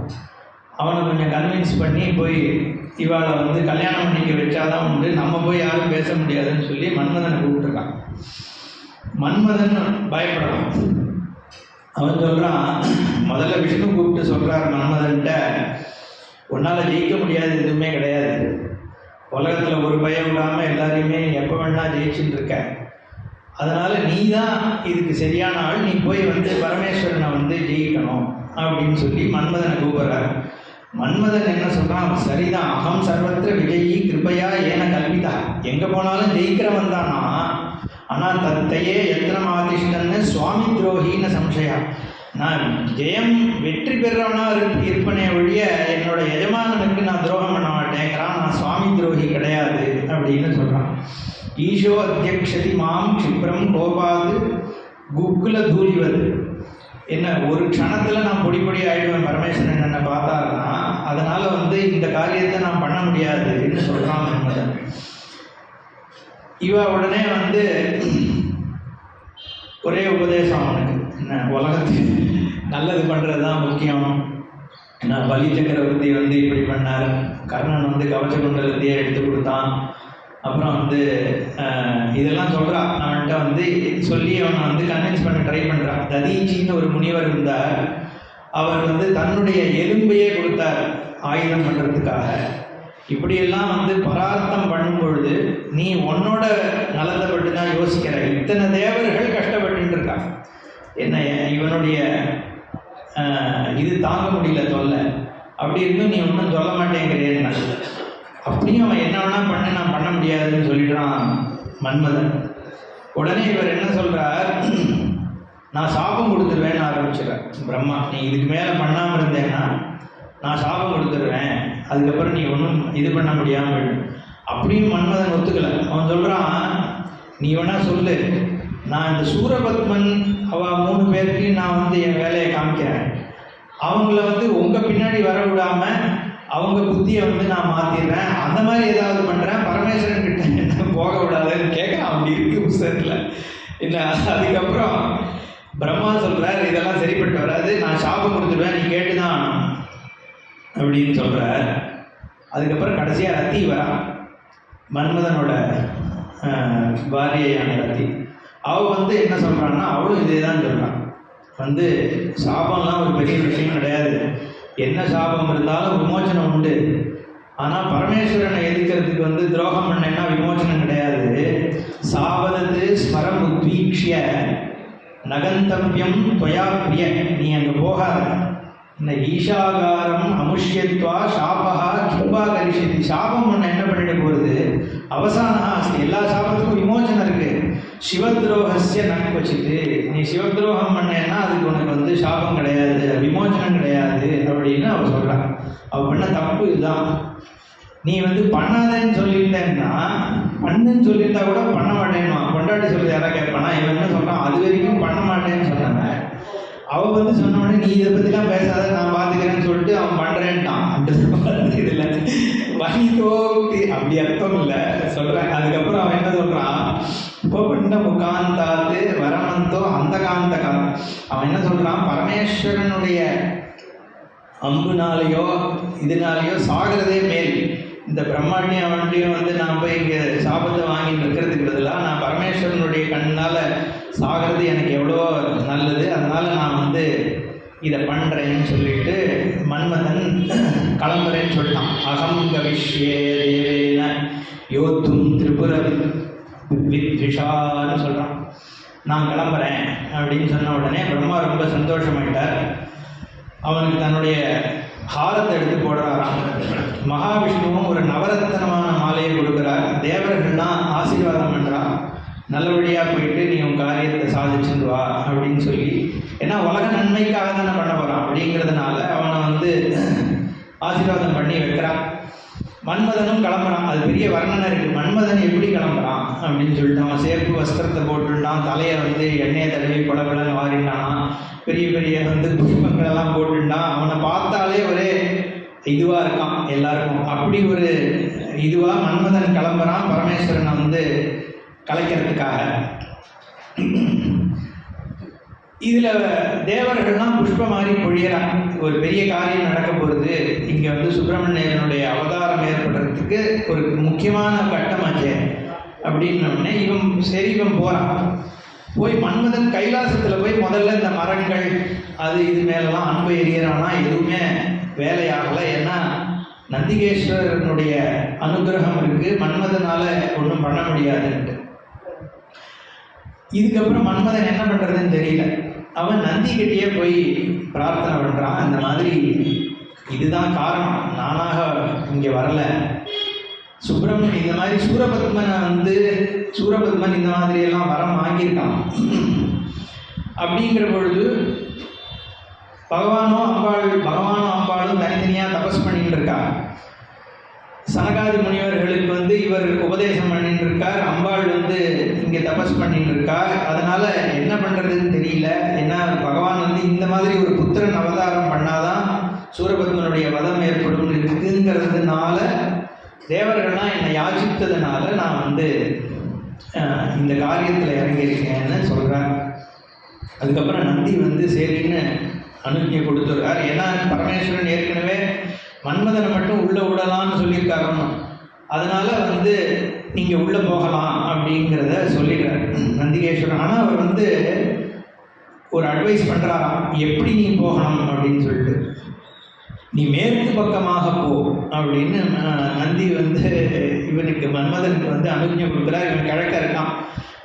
அவனை கொஞ்சம் கன்வின்ஸ் பண்ணி போய் இவாளை வந்து கல்யாணம் பண்ணிக்க வச்சாதான் உண்டு, நம்ம போய் யாரும் பேச முடியாதுன்னு சொல்லி மன்மதனை கூப்பிட்டுருக்கான். மன்மதன் பயப்படலாம். அவன் சொல்கிறான், முதல்ல விஷ்ணு கூப்பிட்டு சொல்கிறார் மன்மதன்கிட்ட, உன்னால் ஜெயிக்க முடியாது எதுவுமே கிடையாது, உலகத்தில் ஒரு பயம் இல்லாமல் எல்லாரையுமே நீ எப்போ வேணால் ஜெயிச்சுட்டு இருக்க, அதனால் நீ தான் இதுக்கு சரியான ஆள், நீ போய் வந்து பரமேஸ்வரனை வந்து ஜெயிக்கணும் அப்படின்னு சொல்லி மன்மதனை கூப்பிட்றார். மன்மதன் என்ன சொல்கிறான், சரிதான், அகம் சர்வத்திர விஜயி கிருபையா ஏன கல்விதா, எங்கே போனாலும் ஜெயிக்கிறவன் தானா, ஆனால் தத்தையே எத்தனை மாதிஷ்டன்னு சுவாமி துரோகின்னு சம்சயா, நான் ஜெயம் வெற்றி பெறவனாக இருப்பனே ஒழிய என்னோட எஜமானனுக்கு நான் துரோகம் பண்ண மாட்டேங்கிறான், நான் சுவாமி துரோகி கிடையாது அப்படின்னு சொல்கிறான். ஈஷோ அத்தியக்ஷதி மாம் க்ஷிப்ரம் கோபாது குக்குல தூரிவது. என்ன ஒரு க்ஷணத்தில் நான் பொடி பொடி ஆகிடுவேன் பரமேஸ்வரன் என்னை பார்த்தாருன்னா, அதனால் வந்து இந்த காரியத்தை நான் பண்ண முடியாதுன்னு சொல்கிறான் மன்மதன். இவ உடனே வந்து ஒரே உபதேசம் அவனுக்கு, என்ன உலகத்துக்கு நல்லது பண்ணுறது தான் முக்கியம். நான் பலி சக்கரவர்த்தி வந்து இப்படி பண்ணார், கர்ணன் வந்து கவச்ச குண்டலத்தையே எடுத்து கொடுத்தான், அப்புறம் வந்து இதெல்லாம் சொல்கிறான். அவன்கிட்ட வந்து சொல்லி அவனை வந்து கன்வின்ஸ் பண்ண ட்ரை பண்ணுறான். ததீச்சின்னு ஒரு முனிவர் இருந்தார், அவர் வந்து தன்னுடைய எலும்பையே கொடுத்தார் ஆயுதம் பண்ணுறதுக்காக. இப்படியெல்லாம் வந்து பரார்த்தம் பண்ணும்பொழுது நீ உன்னோட நலத்தை பட்டு தான் யோசிக்கிற, இத்தனை தேவர்கள் கஷ்டப்பட்டு என்ன இவனுடைய இது தாங்க முடியல தொல்லை, அப்படி இருந்தும் நீ ஒன்றும் சொல்ல மாட்டேங்கிறேன்னா. அப்படியும் அவன் என்ன வேணா பண்ண, நான் பண்ண முடியாதுன்னு சொல்லிடுறான் மன்மதன். உடனே இவர் என்ன சொல்கிறார், நான் சாபம் கொடுத்துருவேன்னு ஆரம்பிச்சிடுறேன் பிரம்மா. நீ இதுக்கு மேலே பண்ணாமல் இருந்தேன்னா நான் சாபம் கொடுத்துருவேன், அதுக்கப்புறம் நீ ஒன்றும் இது பண்ண முடியாமல். அப்படியும் மன்மதன் ஒத்துக்கலை. அவன் சொல்கிறான், நீ வேணா சொல்லு, நான் இந்த சூரபத்மன் அவள் 3 பேருக்கு நான் என் வேலையை காமிக்கிறேன், அவங்கள உங்கள் பின்னாடி வர விடாமல் அவங்க புத்தியை நான் மாற்றிடுறேன், அந்த மாதிரி ஏதாவது பண்ணுறேன், பரமேஸ்வரன் கிட்ட என்ன போக விடாதுன்னு கேட்க அப்படி இருக்கு புஸ்தகத்தில் என்ன. அதுக்கப்புறம் பிரம்மா சொல்கிறார், இதெல்லாம் சரிப்பட்டு வராது, நான் சாபம் கொடுத்துருவேன், நீ கேட்டுதான் அப்படின்னு சொல்கிறார். அதுக்கப்புறம் கடைசியாக ரத்தி வரா, மன்மதனோட பாரியையான ரத்தி. அவள் என்ன சொல்கிறான்னா, அவளும் இதே தான் சொல்கிறான். சாபம்லாம் ஒரு பெரிய விஷயம் கிடையாது, என்ன சாபம் இருந்தாலும் விமோச்சனம் உண்டு. ஆனால் பரமேஸ்வரனை எதிர்க்கிறதுக்கு துரோகம் பண்ணா விமோச்சனம் கிடையாது. சாவதத்து ஸ்மரம் உத்வீக்ஷிய நகந்தவ்யம் துவயா பிரிய, நீ அங்கே போகாத. இந்த ஈஷாகாரம் அமுஷ்யத்வா சாபகா கிம்பா கரிஷதி, சாபம் ஒன்று என்ன பண்ணிட்டு போகிறது, அவசானா அஸ்தி, எல்லா சாபத்துக்கும் விமோச்சனம் இருக்கு. சிவத்ரோகஸ்ய நக்வச்சித்து, நீ சிவத்ரோகம் பண்ணேன்னா அதுக்கு உனக்கு சாபம் கிடையாது, விமோச்சனம் கிடையாது அப்படின்னு அவள் சொல்கிறான். அவள் பண்ண தப்பு இதுதான். நீ பண்ணாதேன்னு சொல்லிட்டேன்னா, பண்ணுன்னு சொல்லிட்டா கூட பண்ண மாட்டேன்னா, கொண்டாடி சொல்லி யாராவது கேட்பானா, இவன் என்ன சொல்கிறான், அது வரைக்கும் பண்ண மாட்டேன்னு சொன்னாங்க. அவள் சொன்ன உடனே நீ இதை பற்றிலாம் பேசாத, நான் பார்த்துக்கிறேன்னு சொல்லிட்டு அவன் பண்ணுறேன்ட்டான். இதில் வணிகோக்தி அப்படி அர்த்தம் இல்லை சொல்கிறேன். அதுக்கப்புறம் அவன் என்ன சொல்கிறான், இப்போ பண்ண முகாந்தாத்து வரமந்தோ அந்த காந்தகம். அவன் என்ன சொல்கிறான், பரமேஸ்வரனுடைய அம்புனாலேயோ இதனாலேயோ சாகிறதே மேல். இந்த பிரம்மாண்டையும் அவன்கிட்டையும் நான் போய் இங்கே சாபத்தை வாங்கி இருக்கிறதுக்கு பதிலாக நான் பரமேஸ்வரனுடைய கண்ணால் சாகிறது எனக்கு எவ்வளோ நல்லது, அதனால் நான் இதை பண்ணுறேன்னு சொல்லிட்டு மன்மதன் கிளம்புறேன்னு சொல்லிட்டான். அகம் கவிஷ்யே தேவேன யோத்தும் திரிபுர வித்ரிஷான்னு சொல்கிறான். நான் கிளம்புறேன் அப்படின்னு சொன்ன உடனே பிரம்மா ரொம்ப சந்தோஷமாயிட்டார். அவனுக்கு தன்னுடைய ஹாரத்தை எடுத்து போடுறாராம். மகாவிஷ்ணுவும் ஒரு நவரத்தனமான மாலையை கொடுக்குறார். தேவர்கள்லாம் ஆசீர்வாதம் பண்ணுறான், நல்லபடியாக போயிட்டு நீ உன் காரியத்தை சாதிச்சுட்டு வா அப்படின்னு சொல்லி. ஏன்னா உலக நன்மைக்காக தானே பண்ண போகிறான். அப்படிங்கிறதுனால அவனை ஆசீர்வாதம் பண்ணி வைக்கிறான். மன்மதனும் கிளம்புறான். அது பெரிய வர்ணனை இருக்குது. மன்மதன் எப்படி கிளம்புறான் அப்படின்னு சொல்லிட்டு, அவன் சேர்ப்பு வஸ்திரத்தை போட்டுட்டான், தலையை எண்ணெயை தடவி படபடன்னு வாரிட்டான், பெரிய பெரிய புஷ்பங்களெல்லாம் போட்டுட்டான். அவனை பார்த்தாலே ஒரே இதுவாக இருக்கான் எல்லாருக்கும். அப்படி ஒரு இதுவாக மன்மதன் கிளம்புறான் பரமேஸ்வரனை கலைக்கிறதுக்காக. இதில் தேவர்கள்லாம் புஷ்பம் மாதிரி பொழியறான். ஒரு பெரிய காரியம் நடக்க போகிறது இங்கே சுப்பிரமணியனுடைய அவதாரம் ஏற்படுறதுக்கு ஒரு முக்கியமான கட்டமாச்சே அப்படின்னோடனே இவன் போகிறான். போய் மன்மதன் கைலாசத்தில் போய் முதல்ல இந்த மரங்கள் அது இது மேலெல்லாம் அன்பு எரியறானா, எதுவுமே வேலையாகலை. ஏன்னா நந்திகேஸ்வரனுடைய அனுகிரகம் இருக்குது, மன்மதனால் ஒன்றும் பண்ண முடியாதுன்ட்டு. இதுக்கப்புறம் மன்மதன் என்ன பண்ணுறதுன்னு தெரியல. அவன் நந்திகிட்டேயே போய் பிரார்த்தனை பண்ணுறான். இந்த மாதிரி இதுதான் காரணம், நானாக இங்கே வரல, சுப்பிரமணியன் இந்த மாதிரி சூரபத்மன் இந்த மாதிரியெல்லாம் வரம் வாங்கியிருக்கான். அப்படிங்கிற பொழுது பகவானும் அம்பாளும் தனித்தனியாக தபஸ் பண்ணிட்டு இருக்கா. சனகாதி முனிவர்களுக்கு இவர் உபதேசம் பண்ணிட்டு இருக்கார், அம்பாள் இங்கே தபஸ் பண்ணிட்டு இருக்கார். அதனால என்ன பண்ணுறதுன்னு தெரியல. ஏன்னா பகவான் இந்த மாதிரி ஒரு புத்திரன் அவதாரம் பண்ணாதான் சூரபத்மனுடைய வதம் ஏற்படும் இருக்குங்கிறதுனால தேவர்கள்லாம் என்னை யாசித்ததுனால நான் இந்த காரியத்தில் இறங்கியிருக்கேன்னு சொல்கிறார். அதுக்கப்புறம் நந்தி சரின்னு அனுஜ்ஞை கொடுத்துருக்கார். ஏன்னா பரமேஸ்வரன் ஏற்கனவே மன்மதனை மட்டும் உள்ளே விடலான்னு சொல்லியிருக்காருன்னு, அதனால் நீங்கள் உள்ளே போகலாம் அப்படிங்கிறத சொல்லிடுறார் நந்திகேஸ்வரன். ஆனால் அவர் ஒரு அட்வைஸ் பண்ணுறாராம், எப்படி நீ போகணும் அப்படின்னு சொல்லிட்டு. நீ மேற்கு பக்கமாக போ அப்படின்னு நந்தி இவனுக்கு மன்மதனுக்கு அனுஜ்ஞை கொடுக்குறார். இவன் கிழக்க இருக்கான்.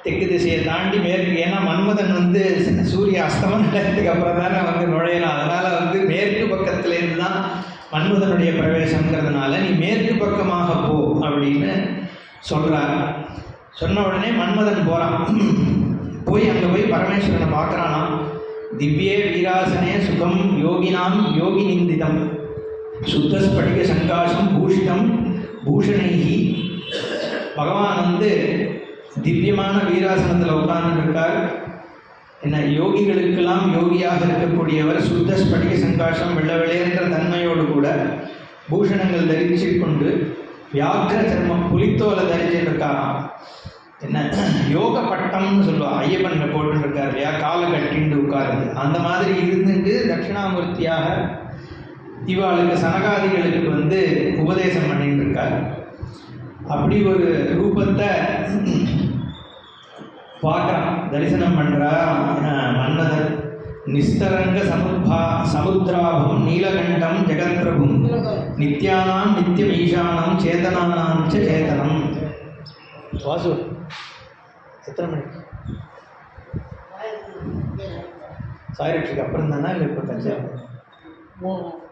தெற்கு திசையை தாண்டி மேற்கு, ஏன்னா மன்மதன் வந்து சூரிய அஸ்தமனம் நிலையத்துக்கு அப்புறம் தானே வந்து நுழையலாம். அதனால் வந்து மேற்கு பக்கத்துலேருந்து தான் மன்மதனுடைய பிரவேசங்கிறதுனால நீ மேற்கு பக்கமாக போ அப்படின்னு சொல்கிறார். சொன்ன உடனே மன்மதன் போகிறான். போய் அங்கே போய் பரமேஸ்வரனை பார்க்குறானாம். திவ்யே வீராசனே சுகம் யோகினாம் யோகி நிந்திதம் சுத்தஸ்படிக சங்காசம் பூஷிதம் பூஷணைகி. பகவான் வந்து திவ்யமான வீராசனத்தில் உட்கார்ந்துருக்கார். என்ன, யோகிகளுக்கெல்லாம் யோகியாக இருக்கக்கூடியவர். சுத்த ஸ்படிக சங்காசம் வெள்ள வெளியேற்ற தன்மையோடு கூட பூஷணங்கள் தரிச்சு கொண்டு வியாக்கிர சர்மம் புலித்தோலை தரிச்சுட்டு இருக்காராம். என்ன, யோக பட்டம்னு சொல்லுவாள். ஐயப்பன் போட்டுருக்கார் இல்லையா, காலை கட்டின்னு உட்காருது. அந்த மாதிரி இருந்துட்டு தட்சிணாமூர்த்தியாக இவாளுக்கு சனகாதிகளுக்கு வந்து உபதேசம் பண்ணிட்டு இருக்கார். அப்படி ஒரு ரூபத்தை பார்க்குறான், தரிசனம் பண்ணுறா மன்மதன். நிஸ்தரங்க சமுத்ராபம் நீலகண்டம் ஜெகத்பிரபும் நித்யானாம் நித்தியம் ஈசானம் சேதனானாம் சேதனம். வாசு எத்தனை மணிக்கு? சாயிரட்சிக்கு அப்புறம் தானே இல்லை இப்போ கச்சா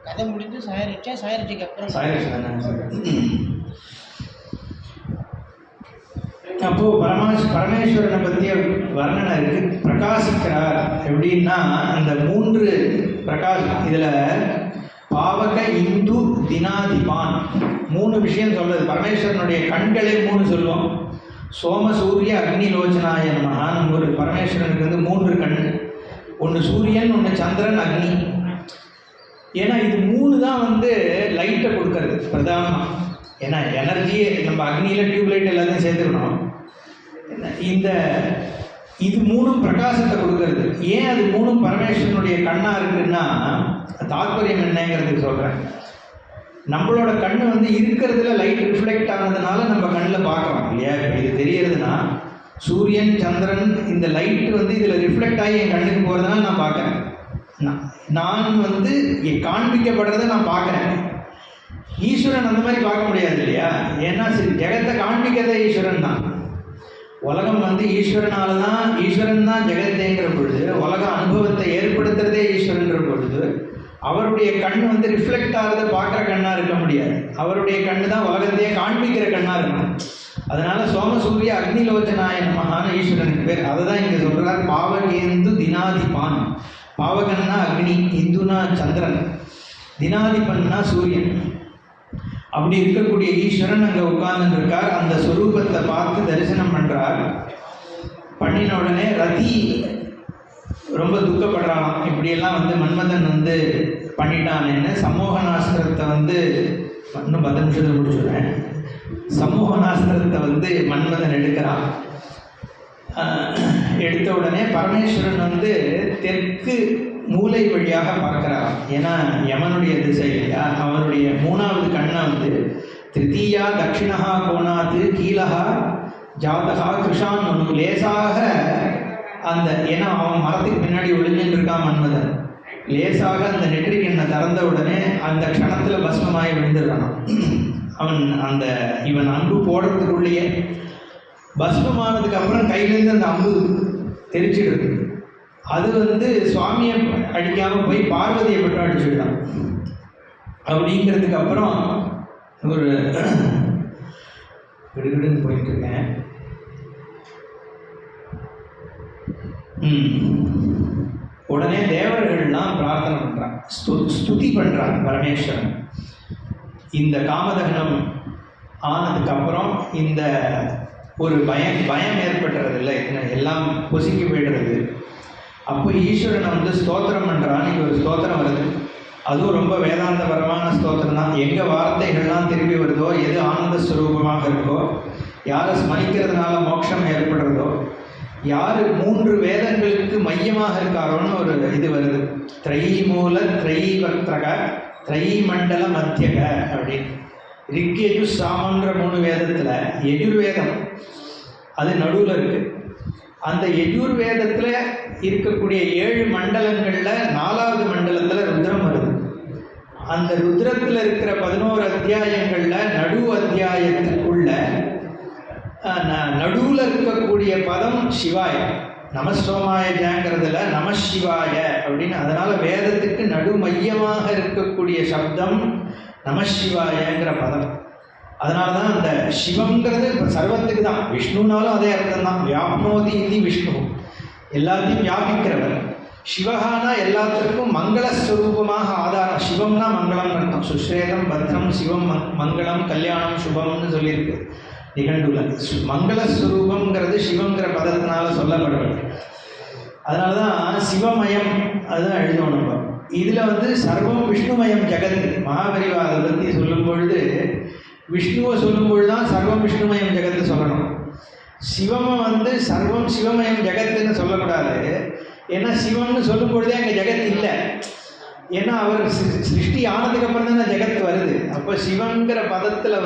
கதை முடிஞ்சு சாயிரட்சிக்கு அப்புறம்
சாயிரட்சி தானே. அப்போ பரமேஸ்வரனை பற்றிய வர்ணனை இருக்கு. பிரகாசிக்கிறார் எப்படின்னா அந்த 3 பிரகாசம். இதில் பாவக இந்து தினாதிபான் 3 விஷயம் சொல்றது. பரமேஸ்வரனுடைய கண்களே 3 சொல்லுவோம். சோம சூரிய அக்னி லோச்சனாய நமஹான். ஒரு பரமேஸ்வரனுக்கு வந்து 3 கண். ஒன்று சூரியன், ஒன்று சந்திரன், அக்னி. ஏன்னா இது 3 தான் வந்து லைட்டை கொடுக்கறது பிரதானமாக. ஏன்னா எனர்ஜியே நம்ம அக்னியில் டியூப்லைட் எல்லாத்தையும் சேர்த்துக்கணும். இந்த இது 3 பிரகாசத்தை கொடுக்கறது. ஏன் அது 3 பரமேஸ்வரனுடைய கண்ணாக இருக்குன்னா தாத்பரியம் என்னங்கிறதுக்கு சொல்கிறேன். நம்மளோட கண்ணு வந்து இருக்கிறதுல லைட் ரிஃப்ளெக்ட் ஆனதுனால நம்ம கண்ணில் பார்க்குறோம் இல்லையா. இப்போ இது தெரியறதுன்னா சூரியன் சந்திரன் இந்த லைட்டு வந்து இதில் ரிஃப்ளெக்ட் ஆகி என் கண்ணுக்கு போகிறதுனால நான் பார்க்குறேன். நான் வந்து காண்பிக்கப்படுறதை நான் பார்க்குறேன். ஈஸ்வரன் அந்த மாதிரி பார்க்க முடியாது இல்லையா. ஏன்னா ஜெகத்தை காண்பிக்கிறதே ஈஸ்வரன் தான். உலகம் வந்து ஈஸ்வரனால தான், ஈஸ்வரன் தான் ஜெகத்தேங்கிற பொழுது உலக அனுபவத்தை ஏற்படுத்துறதே ஈஸ்வரன்ற பொழுது அவருடைய கண் வந்து ரிஃப்ளெக்ட் ஆகிறத பார்க்குற கண்ணாக இருக்க முடியாது. அவருடைய கண்ணு தான் உலகத்தையே காண்பிக்கிற கண்ணாக இருக்கணும். அதனால சோமசூரிய அக்னிலோச்சனாய நமஹான ஈஸ்வரனுக்கு பேர். அதை தான் இங்கே சொல்கிறார். பாவகேந்து தினாதிபான். பாவகன்னா அக்னி, இந்துனா சந்திரன், தினாதிபன்னா சூரியன். அப்படி இருக்கக்கூடிய ஈஸ்வரன் அங்கே உட்கார்ந்து இருக்கார். அந்த ஸ்வரூபத்தை பார்த்து தரிசனம் பண்ணுறார். பண்ணின உடனே ரதி ரொம்ப துக்கப்படுறான். இப்படியெல்லாம் வந்து மன்மதன் வந்து பண்ணிட்டான்னு. சமோகனாஸ்திரத்தை வந்து இன்னும் 10 நிமிஷத்தில் முடிச்சுடுறேன். சமோகனாஸ்திரத்தை வந்து மன்மதன் எடுக்கிறான். எடுத்த உடனே பரமேஸ்வரன் வந்து தெற்கு மூளை வழியாக பார்க்கிறார். ஏன்னா யமனுடைய திசை இல்லையா. அவனுடைய 3வது கண்ணை வந்து திருத்தீயா தட்சிணா கோணாத்து கீழகா ஜாதகா கிருஷான் ஒன்று லேசாக அந்த, ஏன்னா அவன் மரத்துக்கு பின்னாடி ஒளிஞ்சுட்டு இருக்கான் மன்மதன். லேசாக அந்த நெற்றிக்கண்ணை திறந்த உடனே அந்த க்ஷணத்தில் பஸ்மமாகி விழுந்துடுறான். அவன் அந்த இவன் அம்பு போடுறதுக்குள்ளேயே பஸ்மமானதுக்கு அப்புறம் கையிலேருந்து அந்த அம்பு தெரிச்சிடுது. அது வந்து சுவாமியை அடிக்காமல் போய் பார்வதியை மட்டும் அடிச்சுவிட்டான். அப்படிங்கிறதுக்கு அப்புறம் ஒரு விடுவிடுன்னு போயிட்டு இருக்கேன். உடனே தேவர்கள்லாம் பிரார்த்தனை பண்ணுறான், ஸ்துதி பண்ணுறான் பரமேஸ்வரன். இந்த காமதகனம் ஆனதுக்கப்புறம் இந்த ஒரு பயம் ஏற்பட்டுறது இல்லை, எல்லாம் பொசுக்கி போய்டுறது. அப்போ ஈஸ்வரனை வந்து ஸ்தோத்திரம் பண்ணுறான். இங்கே ஒரு ஸ்தோத்திரம் வருது. அதுவும் ரொம்ப வேதாந்தபரமான ஸ்தோத்திரம் தான். எங்கே வார்த்தைகள்லாம் திரும்பி வருதோ, எது ஆனந்த ஸ்வரூபமாக இருக்கோ, யாரை ஸ்மரிக்கிறதுனால மோட்சம் ஏற்படுறதோ, யார் 3 வேதங்களுக்கு மையமாக இருக்காரோன்னு ஒரு இது வருது. திரைமூல திரைவர்த்தக திரைமண்டல மத்தியக அப்படின்னு. ரிக்யஜு சாமன்ற 3 வேதத்தில் யஜுர்வேதம் அது நடுவில் இருக்குது. அந்த யஜுர்வேதத்தில் இருக்கக்கூடிய 7 மண்டலங்களில் 4வது மண்டலத்தில் ருத்ரம் வருது. அந்த ருத்ரத்தில் இருக்கிற 11 அத்தியாயங்களில் நடு அத்தியாயத்துக்குள்ள நடுவில் இருக்கக்கூடிய பதம் சிவாய. நமசோமாயஜாங்கிறதுல நமசிவாய அப்படின்னு. அதனால் வேதத்துக்கு நடுமையமாக இருக்கக்கூடிய சப்தம் நமசிவாயங்கிற பதம். அதனால தான் அந்த சிவங்கிறது இப்போ சர்வத்துக்கு தான். விஷ்ணுனாலும் அதே அர்த்தம் தான். வியாப்னோதி இது விஷ்ணு, எல்லாத்தையும் வியாபிக்கிறவர். சிவகானா எல்லாத்திற்கும் மங்களஸ்வரூபமாக ஆதாரம். சிவம்னா மங்களம் அர்த்தம். சுஸ்ரேதம் பத்ரம் சிவம் மங்களம் கல்யாணம் சுபம்னு சொல்லியிருக்கு நிகண்டுல. மங்களஸ்வரூபங்கிறது சிவங்கிற பதத்தினால சொல்லப்படுறது. அதனால தான் சிவமயம் அதுதான் எழுதணும் நம்ம. இதில் சர்வம் விஷ்ணுமயம் ஜெகத். மகாபரிவாதை பற்றி சொல்லும் பொழுது விஷ்ணுவை சொல்லும் பொழுது தான் சர்வம் விஷ்ணுமயம் ஜெகத்து சொல்லணும். சிவமை சர்வம் சிவமயம் ஜெகத்துன்னு சொல்லக்கூடாது. ஏன்னா சிவம்னு சொல்லும் பொழுதே அங்கே ஜெகத் இல்லை. ஏன்னா அவர் சிருஷ்டி ஆனதுக்கு அப்புறம் தான் ஜெகத் வருது. அப்போ சிவங்கிற பதத்தில்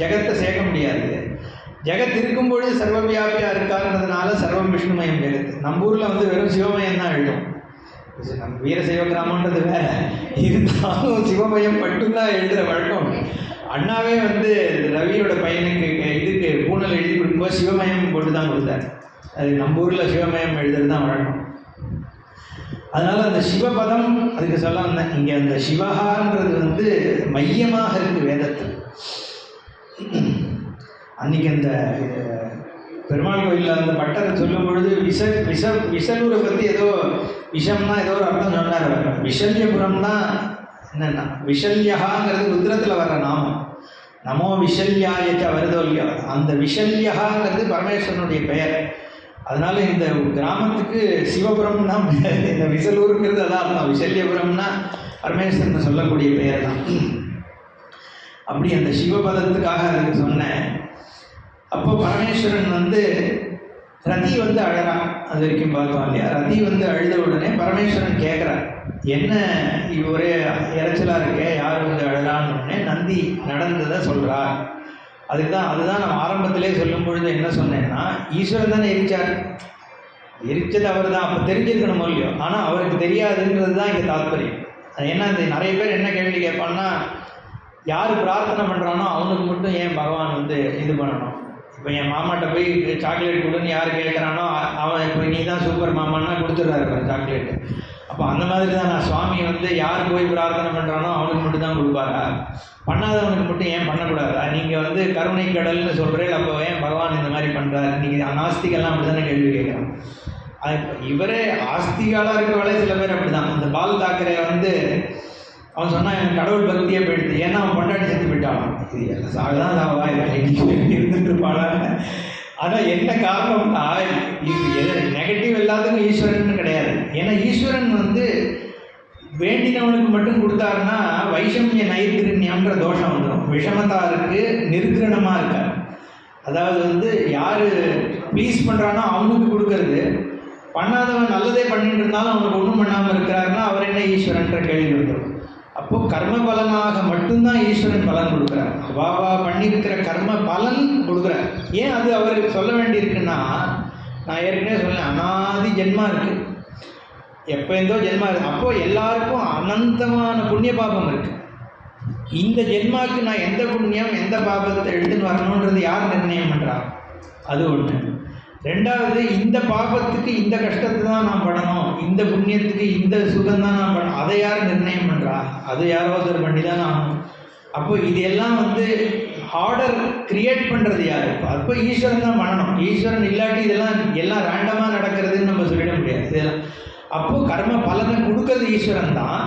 ஜெகத்தை சேர்க்க முடியாது. ஜெகத் இருக்கும் பொழுது சர்வவியாபியாக இருக்காருன்றதுனால சர்வம் விஷ்ணுமயம் ஜெகத். நம்ம ஊரில் வெறும் சிவமயம் தான் எழுதும். நம்ம வீரசைவ கிராமன்றது வேற இருந்தாலும் சிவமயம் மட்டும்தான் எழுதுகிற வழக்கம். அண்ணாவே ரவியோட பையனுக்கு இதுக்கு பூனல் எழுதி கொடுக்கும்போது சிவமயம் போட்டு தான் கொடுத்தார். அது நம்ம ஊரில் சிவமயம் எழுதுறது தான் வழக்கம். அதனால் அந்த சிவபதம் அதுக்கு சொல்ல வந்தேன். இங்கே அந்த சிவகான்றது மையமாக இருக்குது வேதத்தில். அன்றைக்கி அந்த பெருமாள் கோயிலில் அந்த பட்டர் சொல்லும் பொழுது விசலூரை பற்றி ஏதோ விஷம்னா ஏதோ ஒரு அர்த்தம் சொன்னார் அவர். விஷல்யபுரம்னா என்னென்னா விஷல்யகாங்கிறது ருத்ரத்தில் வர்ற நாமம். நமோ விஷல்யாயச்ச வருதோ இல்லையோ, அந்த விஷல்யகாங்கிறது பரமேஸ்வரனுடைய பெயர். அதனால் இந்த கிராமத்துக்கு சிவபுரம் தான். இந்த விசலூருங்கிறது அதான் அர்த்தம். விஷல்யபுரம்னா பரமேஸ்வரன் சொல்லக்கூடிய பெயர் தான். அப்படி அந்த சிவபதத்துக்காக அதுக்கு சொன்னேன். அப்போ பரமேஸ்வரன் ரதி அழறான். அது வரைக்கும் பார்த்தோம் இல்லையா? ரதி அழுத உடனே பரமேஸ்வரன் கேட்குறார், என்ன ஒரே இறைச்சலாக இருக்கே, யார் அழறான்னு உடனே நந்தி நடந்ததை சொல்கிறார். அதுதான் நம்ம ஆரம்பத்திலே சொல்லும் பொழுது என்ன சொன்னேன்னா, ஈஸ்வரன் தானே எரிச்சார், எரிச்சது அவர் தான். அப்போ தெரிஞ்சிருக்கணும் இல்லையோ. ஆனால் அவருக்கு தெரியாதுன்றது தான் இங்கே தாத்பரியம். ஏன்னா நிறைய பேர் என்ன கேள்வி கேட்பான்னா, யார் பிரார்த்தனை பண்ணுறானோ அவனுக்கு மட்டும் ஏன் பகவான் இது பண்ணணும்? இப்போ என் மாமாட்ட போய் சாக்லேட் கொடுன்னு யார் கேட்குறானோ அவன் இப்போ நீ தான் சூப்பர் மாமான்னா கொடுத்துட்றாரு சாக்லேட்டு. அப்போ அந்த மாதிரி தான் நான் சுவாமி யார் போய் பிரார்த்தனை பண்ணுறானோ அவனுக்கு மட்டும் தான் கொடுப்பாரா? பண்ணாதவனுக்கு மட்டும் ஏன் பண்ணக்கூடாதா? நீங்கள் கருணை கடல்னு சொல்கிறேன், அப்போ ஏன் பகவான் இந்த மாதிரி பண்ணுறாரு? நீங்கள் நாஸ்திகெல்லாம் அப்படி தானே கேள்வி கேட்குறான். இவரே ஆஸ்திகாலாக இருக்கவளே சில பேர் அப்படி தான். இந்த பால் தாக்கரே அவன் சொன்னான் எனக்கு கடவுள் பக்தியே போயிடுது. ஏன்னா அவன் பொண்டாட்டி செத்து போயிட்டான். இது சாகுதான் சாவா இருந்துட்டு இருப்பாளா? ஆனால் என்ன காரணம்னா, இது நெகட்டிவ் எல்லாத்துக்கும் ஈஸ்வரன் கிடையாது. ஏன்னா ஈஸ்வரன் வேண்டினவனுக்கு மட்டும் கொடுத்தாருன்னா வைஷமிய நைர்கிரண்யம்ன்ற தோஷம் வந்துடும். விஷமத்தா இருக்குது, நிர்கிரணமாக இருக்கார். அதாவது யார் ப்ளீஸ் பண்ணுறானோ அவனுக்கு கொடுக்கறது, பண்ணாதவன் நல்லதே பண்ணிட்டு இருந்தாலும் அவனுக்கு ஒன்றும் பண்ணாமல் இருக்கிறாருன்னா அவர் என்ன ஈஸ்வரன்ற கேள்வி வந்துடும். அப்போது கர்ம பலனாக மட்டும்தான் ஈஸ்வரன் பலன் கொடுக்குறார். அவாவா பண்ணியிருக்கிற கர்ம பலன் கொடுக்குறார். ஏன் அது அவருக்கு சொல்ல வேண்டியிருக்குன்னா, நான் ஏற்கனவே சொன்னேன், அனாதி ஜென்மா இருக்குது, எப்போ இருந்தோ ஜென்மா இருக்குது. அப்போது எல்லாருக்கும் அனந்தமான புண்ணிய பாபம் இருக்குது. இந்த ஜென்மாவுக்கு நான் எந்த புண்ணியம் எந்த பாபத்தை எடுத்துன்னு வரணுன்றது யார் நிர்ணயம் பண்ணுறா? அது ஒன்று. ரெண்டாவது, இந்த பாபத்துக்கு இந்த கஷ்டத்தை தான் நான் பண்ணணும், இந்த புண்ணியத்துக்கு இந்த சுகம் தான் நான் பண்ணணும், அதை யார் நிர்ணயம் பண்ணுறா? அது யாரோ ஒருத்தர் பண்ணி தான் ஆகணும். அப்போ இது எல்லாம் ஆர்டர் கிரியேட் பண்ணுறது யார்? அப்போ ஈஸ்வரன் தான் பண்ணணும். ஈஸ்வரன் இல்லாட்டி எல்லாம் ரேண்டமாக நடக்கிறதுன்னு நம்ம சொல்லிட முடியாது. இதெல்லாம் அப்போது கர்ம பலனை கொடுக்கறது ஈஸ்வரன் தான்.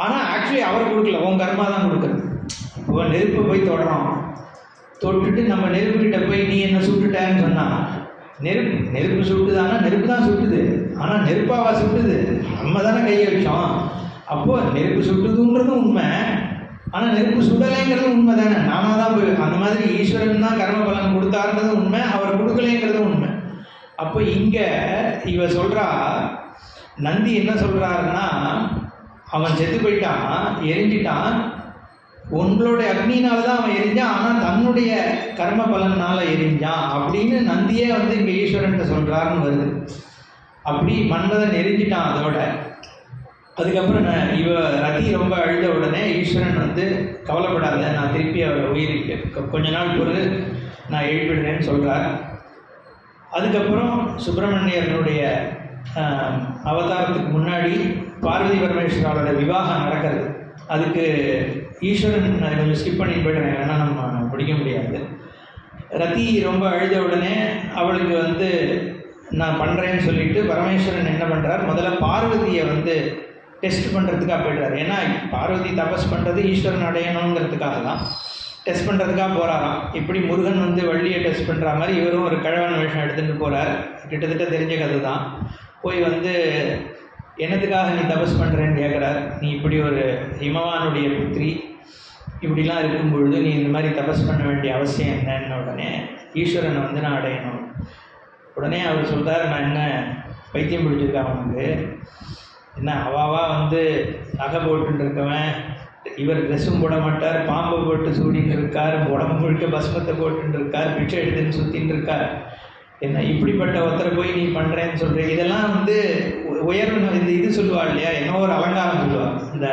ஆனால் ஆக்சுவலி அவர் கொடுக்கல, உன் கர்மா தான் கொடுக்குறது. இப்போ நெருப்பை போய் தொடுறோம், தொட்டுட்டு நம்ம நெருப்புக்கிட்ட போய் நீ என்ன சுட்டுட்டேன்னு சொன்னால், நெருப்பு சுட்டுதானா? நெருப்பு தான் சுட்டுது. ஆனால் நெருப்பாவா சுட்டுது? நம்ம தானே கையை வச்சோம். அப்போது நெருப்பு சுட்டுதுன்றதும் உண்மை, ஆனால் நெருப்பு சுடலைங்கிறதும் உண்மை தானே. நானாக தான் போய் அந்த மாதிரி ஈஸ்வரன் தான் கர்ம பலன் கொடுத்தாருன்றதும் உண்மை, அவர் கொடுக்கலைங்கிறதும் உண்மை. அப்போ இங்கே இவ சொல்கிறா, நந்தி என்ன சொல்கிறாருன்னா, அவன் செத்து போயிட்டான், எரிஞ்சிட்டான், உங்களோட அக்னினால தான் அவன் எரிஞ்சான், ஆனால் தன்னுடைய கர்ம பலனால் எரிஞ்சான் அப்படின்னு நந்தியே இங்கே ஈஸ்வரன்கிட்ட சொல்கிறாருன்னு வருது. அப்படி மன்மதன் எரிஞ்சிட்டான். அதோட அதுக்கப்புறம் இவ ரதி ரொம்ப அழுத உடனே ஈஸ்வரன் கவலைப்படாத, நான் திருப்பி அவரை உயிருக்கு கொஞ்ச நாள் பொருள் நான் எழுப்பிடுறேன்னு சொல்கிறார். அதுக்கப்புறம் சுப்பிரமணியனுடைய அவதாரத்துக்கு முன்னாடி பார்வதி பரமேஸ்வராவோட விவாகம் நடக்கிறது. அதுக்கு ஈஸ்வரன் கொஞ்சம் ஸ்கிப் பண்ணிட்டு போய்டுறேன், ஏன்னா நம்ம முடிக்க முடியாது. ரதி ரொம்ப அழுத உடனே அவளுக்கு நான் பண்ணுறேன்னு சொல்லிட்டு பரமேஸ்வரன் என்ன பண்ணுறார், முதல்ல பார்வதியை டெஸ்ட் பண்ணுறதுக்காக போய்டுறாரு. ஏன்னா பார்வதி தபஸ் பண்ணுறது ஈஸ்வரன் அடையணுங்கிறதுக்காக தான், டெஸ்ட் பண்ணுறதுக்காக போகிறாராம். இப்படி முருகன் வள்ளியை டெஸ்ட் பண்ணுற மாதிரி இவரும் ஒரு கழவான வேஷம் எடுத்துகிட்டு போகிறார். கிட்டத்தட்ட தெரிஞ்ச கதை தான். போய் என்னத்துக்காக நீ தபஸ் பண்ணுறேன்னு கேட்குறார். நீ இப்படி ஒரு ஹிமவானுடைய புத்திரி, இப்படிலாம் இருக்கும் பொழுது நீ இந்த மாதிரி தபஸ் பண்ண வேண்டிய அவசியம் என்னன்னு உடனே ஈஸ்வரனை நான் அடையணும். உடனே அவர் சொல்கிறார், நான் என்ன பைத்தியம் பிடிச்சிருக்கேன் அவனுக்கு, என்ன அவாவா நகை போட்டுன்னு இருக்கவன், இவர் ட்ரெஸ்ஸும் போட மாட்டார், பாம்பை போட்டு சூடின்னு இருக்கார், உடம்பு முழுக்க பஸ்மத்தை போட்டுன்னு இருக்கார், பிச்சை எடுத்துன்னு சுற்றின்னு இருக்கார், என்ன இப்படிப்பட்ட ஒருத்தரை போய் நீ பண்ணுறேன்னு சொல்கிறேன். இதெல்லாம் உயர்வு இது சொல்லுவாள் இல்லையா, என்ன ஒரு அலங்காரம் சொல்லுவாள். இந்த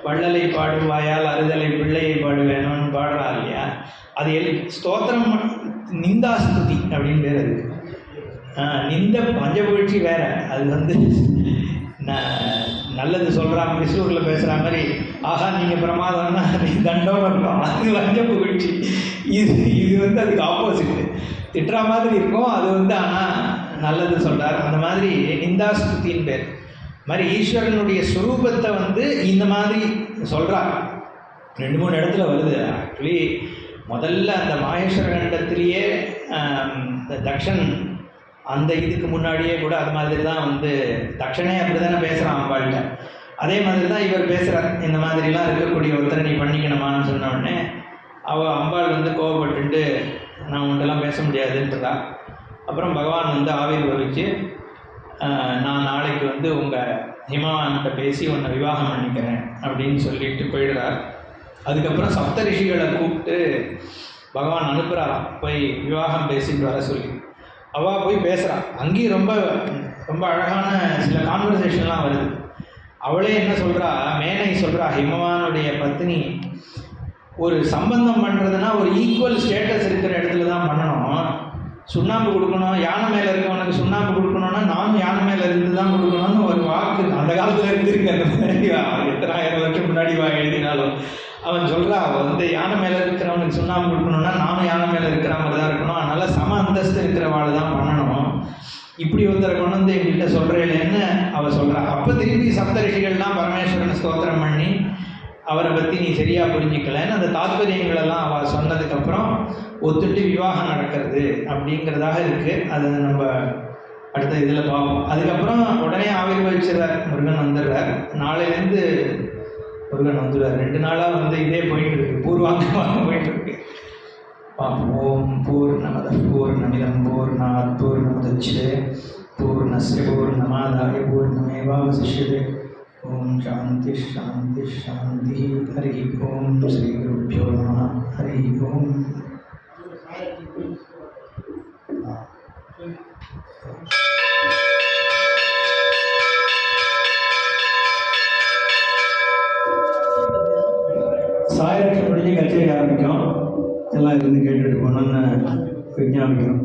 வள்ளலை பாடும் வாயால் அறுதலை பிள்ளையை பாடு வேணும்னு பாடுறா இல்லையா, அது ஸ்தோத்திரம் நிந்தாஸ்துதி அப்படின்னு பேர். அது நிந்த பஞ்சபுகழ்ச்சி வேற. அது நல்லது சொல்கிறாங்க, விசூரில் பேசுகிற மாதிரி, ஆஹா நீங்கள் பிரமாதம்னா தண்டம் இருக்கும், அது வஞ்ச புகழ்ச்சி. இது அதுக்கு ஆப்போசிட்டு, திட்டுற மாதிரி இருக்கும். அது ஆனால் நல்லது சொல்கிறார். அந்த மாதிரி நிந்தாஸ்துதின்னு பேர். மாதிரி ஈஸ்வரனுடைய ஸ்வரூபத்தை இந்த மாதிரி சொல்கிறார். 2-3 இடத்துல வருது. ஆக்சுவலி முதல்ல அந்த மாகேஸ்வர கண்டத்திலேயே தக்ஷன் அந்த இதுக்கு முன்னாடியே கூட அது மாதிரி தான் தக்ஷனே அப்படி தானே பேசுகிறான் அம்பாள்கிட்ட. அதே மாதிரி தான் இவர் பேசுகிறார். இந்த மாதிரிலாம் இருக்கக்கூடிய ஒருத்தரை நீ பண்ணிக்கணுமான்னு சொன்ன உடனே அம்பாள் கோவப்பட்டு நான் உன்ட்டெல்லாம் பேச முடியாதுன்றதா. அப்புறம் பகவான் ஆவிர்வவிச்சு நான் நாளைக்கு உங்கள் ஹிமவான்கிட்ட பேசி உன்னை விவாகம் பண்ணிக்கிறேன் அப்படின்னு சொல்லிட்டு போயிடுறார். அதுக்கப்புறம் சப்த ரிஷிகளை கூப்பிட்டு பகவான் அனுப்புகிறாராம், போய் விவாகம் பேசிட்டு வர சொல்லி. அவள் போய் பேசுகிறான். அங்கேயும் ரொம்ப ரொம்ப அழகான சில கான்வர்சேஷன்லாம் வருது. அவளே என்ன சொல்கிறா, மேனை சொல்கிறா, ஹிமவானுடைய பத்னி ஒரு சம்பந்தம் பண்ணுறதுனா ஒரு ஈக்குவல் ஸ்டேட்டஸ் இருக்கிற இடத்துல தான் பண்ணணும். சுண்ணாம்பு கொடுக்கணும், யானை மேலே இருக்கவனுக்கு சுண்ணாம்பு கொடுக்கணும்னா நானும் யானை மேலே இருந்து தான் கொடுக்கணும்னு ஒரு வாக்கு அந்த காலத்தில் இருந்திருக்கு. அந்த மாதிரி எத்தனை ஆயிரம் வருஷம் முன்னாடி எழுதினாலும் அவன் சொல்கிறா, யானை மேலே இருக்கிறவனுக்கு சுண்ணாம்பு கொடுக்கணும்னா நானும் யானை மேலே இருக்கிற மாதிரி தான் இருக்கணும், அதனால் சம அந்தஸ்து இருக்கிறவாள் தான் பண்ணணும். இப்படி ஒருத்தரை கொண்டு எங்கள்கிட்ட சொல்கிறேன்னு அவள் சொல்கிறா. அப்போ திருப்பி சப்த ரிஷிகள்லாம் பரமேஸ்வரனை ஸ்தோத்திரம் பண்ணி அவரை பற்றி நீ சரியாக புரிஞ்சிக்கலன்னு அந்த தாத்பரியங்களெல்லாம் அவள் சொன்னதுக்கப்புறம் ஒத்துட்டு விவாகம் நடக்கிறது அப்படிங்கிறதாக இருக்குது. அதை நம்ம அடுத்த இதில் பார்ப்போம். அதுக்கப்புறம் உடனே ஆவிர்வவிச்சிடறார், முருகன் வந்துடுறார். நாளையிலேருந்து முருகன் வந்துடுறார். 2 நாளாக இதே போயிட்டு இருக்கு, பூர்வாங்கமாக போயிட்டு இருக்கு. ஓம் பூர்ணமத பூர்ணமிதம் பூர்ணாத் பூர்ணமுதச்யதே பூர்ணஸ்ய பூர்ணமாதாய பூர்ணமேவாவசிஷ்யதே. ஓம் சாந்தி சாந்தி சாந்தி. ஹரி ஓம் ஸ்ரீ குருभ्यो நமः. ஹரி ஓம். சாயரட்சம் முடிஞ்சு கச்சேரி ஆரம்பிக்கும். எல்லாம் இருந்து கேட்டுட்டு போனோன்னு விஞ்ஞாபிக்கிறோம்.